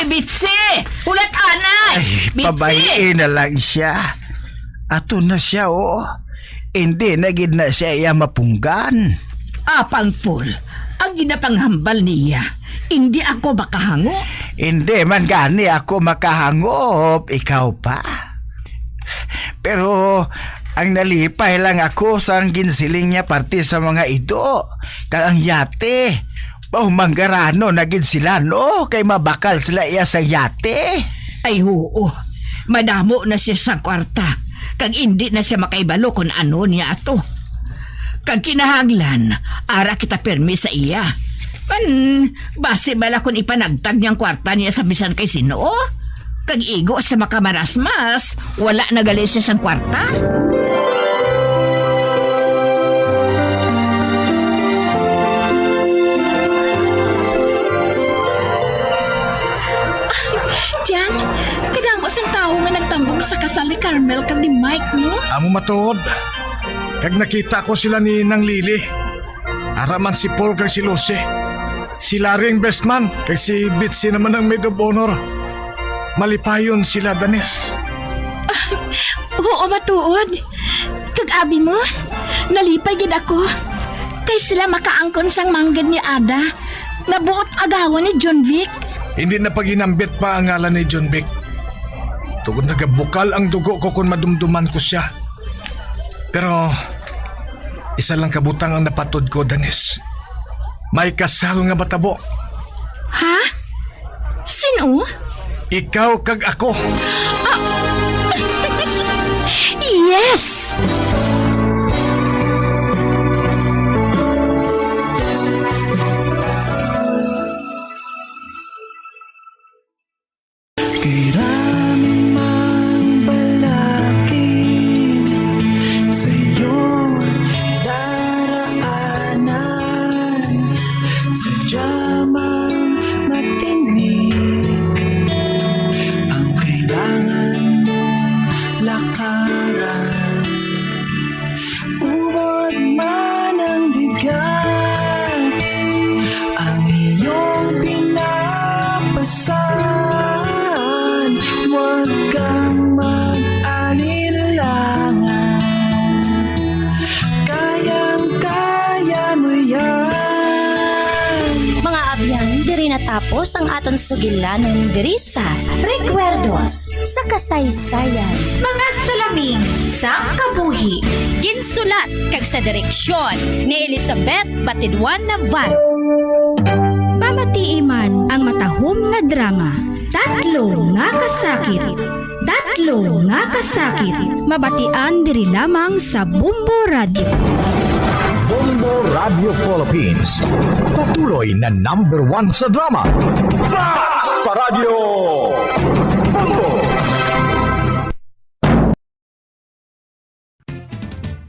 [SPEAKER 18] Bitsy! Ulat anay!
[SPEAKER 8] Pabayin na lang siya. Ato na siya, Hindi na gid na siya iya mapunggan.
[SPEAKER 18] Apang Paul, ang ginapanghambal niya, hindi ako makahango.
[SPEAKER 8] Hindi man gani ako makahangop, ikaw pa. Pero ang nalipay lang ako sa ginsiling niya parte sa mga ido. Kag ang yate. Manggarano na gid sila no, kay mabakal sila iya sa yate.
[SPEAKER 18] Ay oo, madamo na siya sa kwarta. Kag hindi na siya makaibalo kung ano niya ato. Kag kinahanglan, ara kita permi sa iya. Base bala kung ipanagtag niyang kwarta niya sa bisan kay sino? Kag igo sa makamarasmas, wala nagali siya sa kwarta.
[SPEAKER 9] Diyan, kadang mo sang tao nga nagtambong sa kasal ni Carmel kag ni Mike, no?
[SPEAKER 5] Amo matuod. Kag nakita ko sila ni Nang Lily. Araman si Paul kag si Lucy. Si Larry ang best man, kag si Bitsy naman ang maid of honor. Malipayon sila, Danes.
[SPEAKER 9] Oo, matuod. Kag abi mo, nalipay gid ako. Kay sila makaangkon sang manggad ni Ada. Nabuot agawan ni John Vic.
[SPEAKER 5] Hindi na paginambit pa ang ngalan ni John Vic. Tugod nagabukal ang dugo ko kung madumduman ko siya. Pero isa lang kabutang ang napatod ko, Danis. May kasal nga batabo.
[SPEAKER 9] Ha? Sino?
[SPEAKER 5] Ikaw kag ako.
[SPEAKER 9] Yes!
[SPEAKER 21] Tapos ang aton sugilanon diri sa Recuerdos sa Kasaysayan.
[SPEAKER 2] Mga salamin sa kabuhi. Ginsulat kag sa direksyon ni Elizabeth Batidwan Navarro. Pamatiiman ang matahom nga drama. Tatlo nga kasakit. Mabatian diri lamang sa Bumbo Radio.
[SPEAKER 10] Bombo Radio Philippines. Patuloy na #1 sa drama. Fast!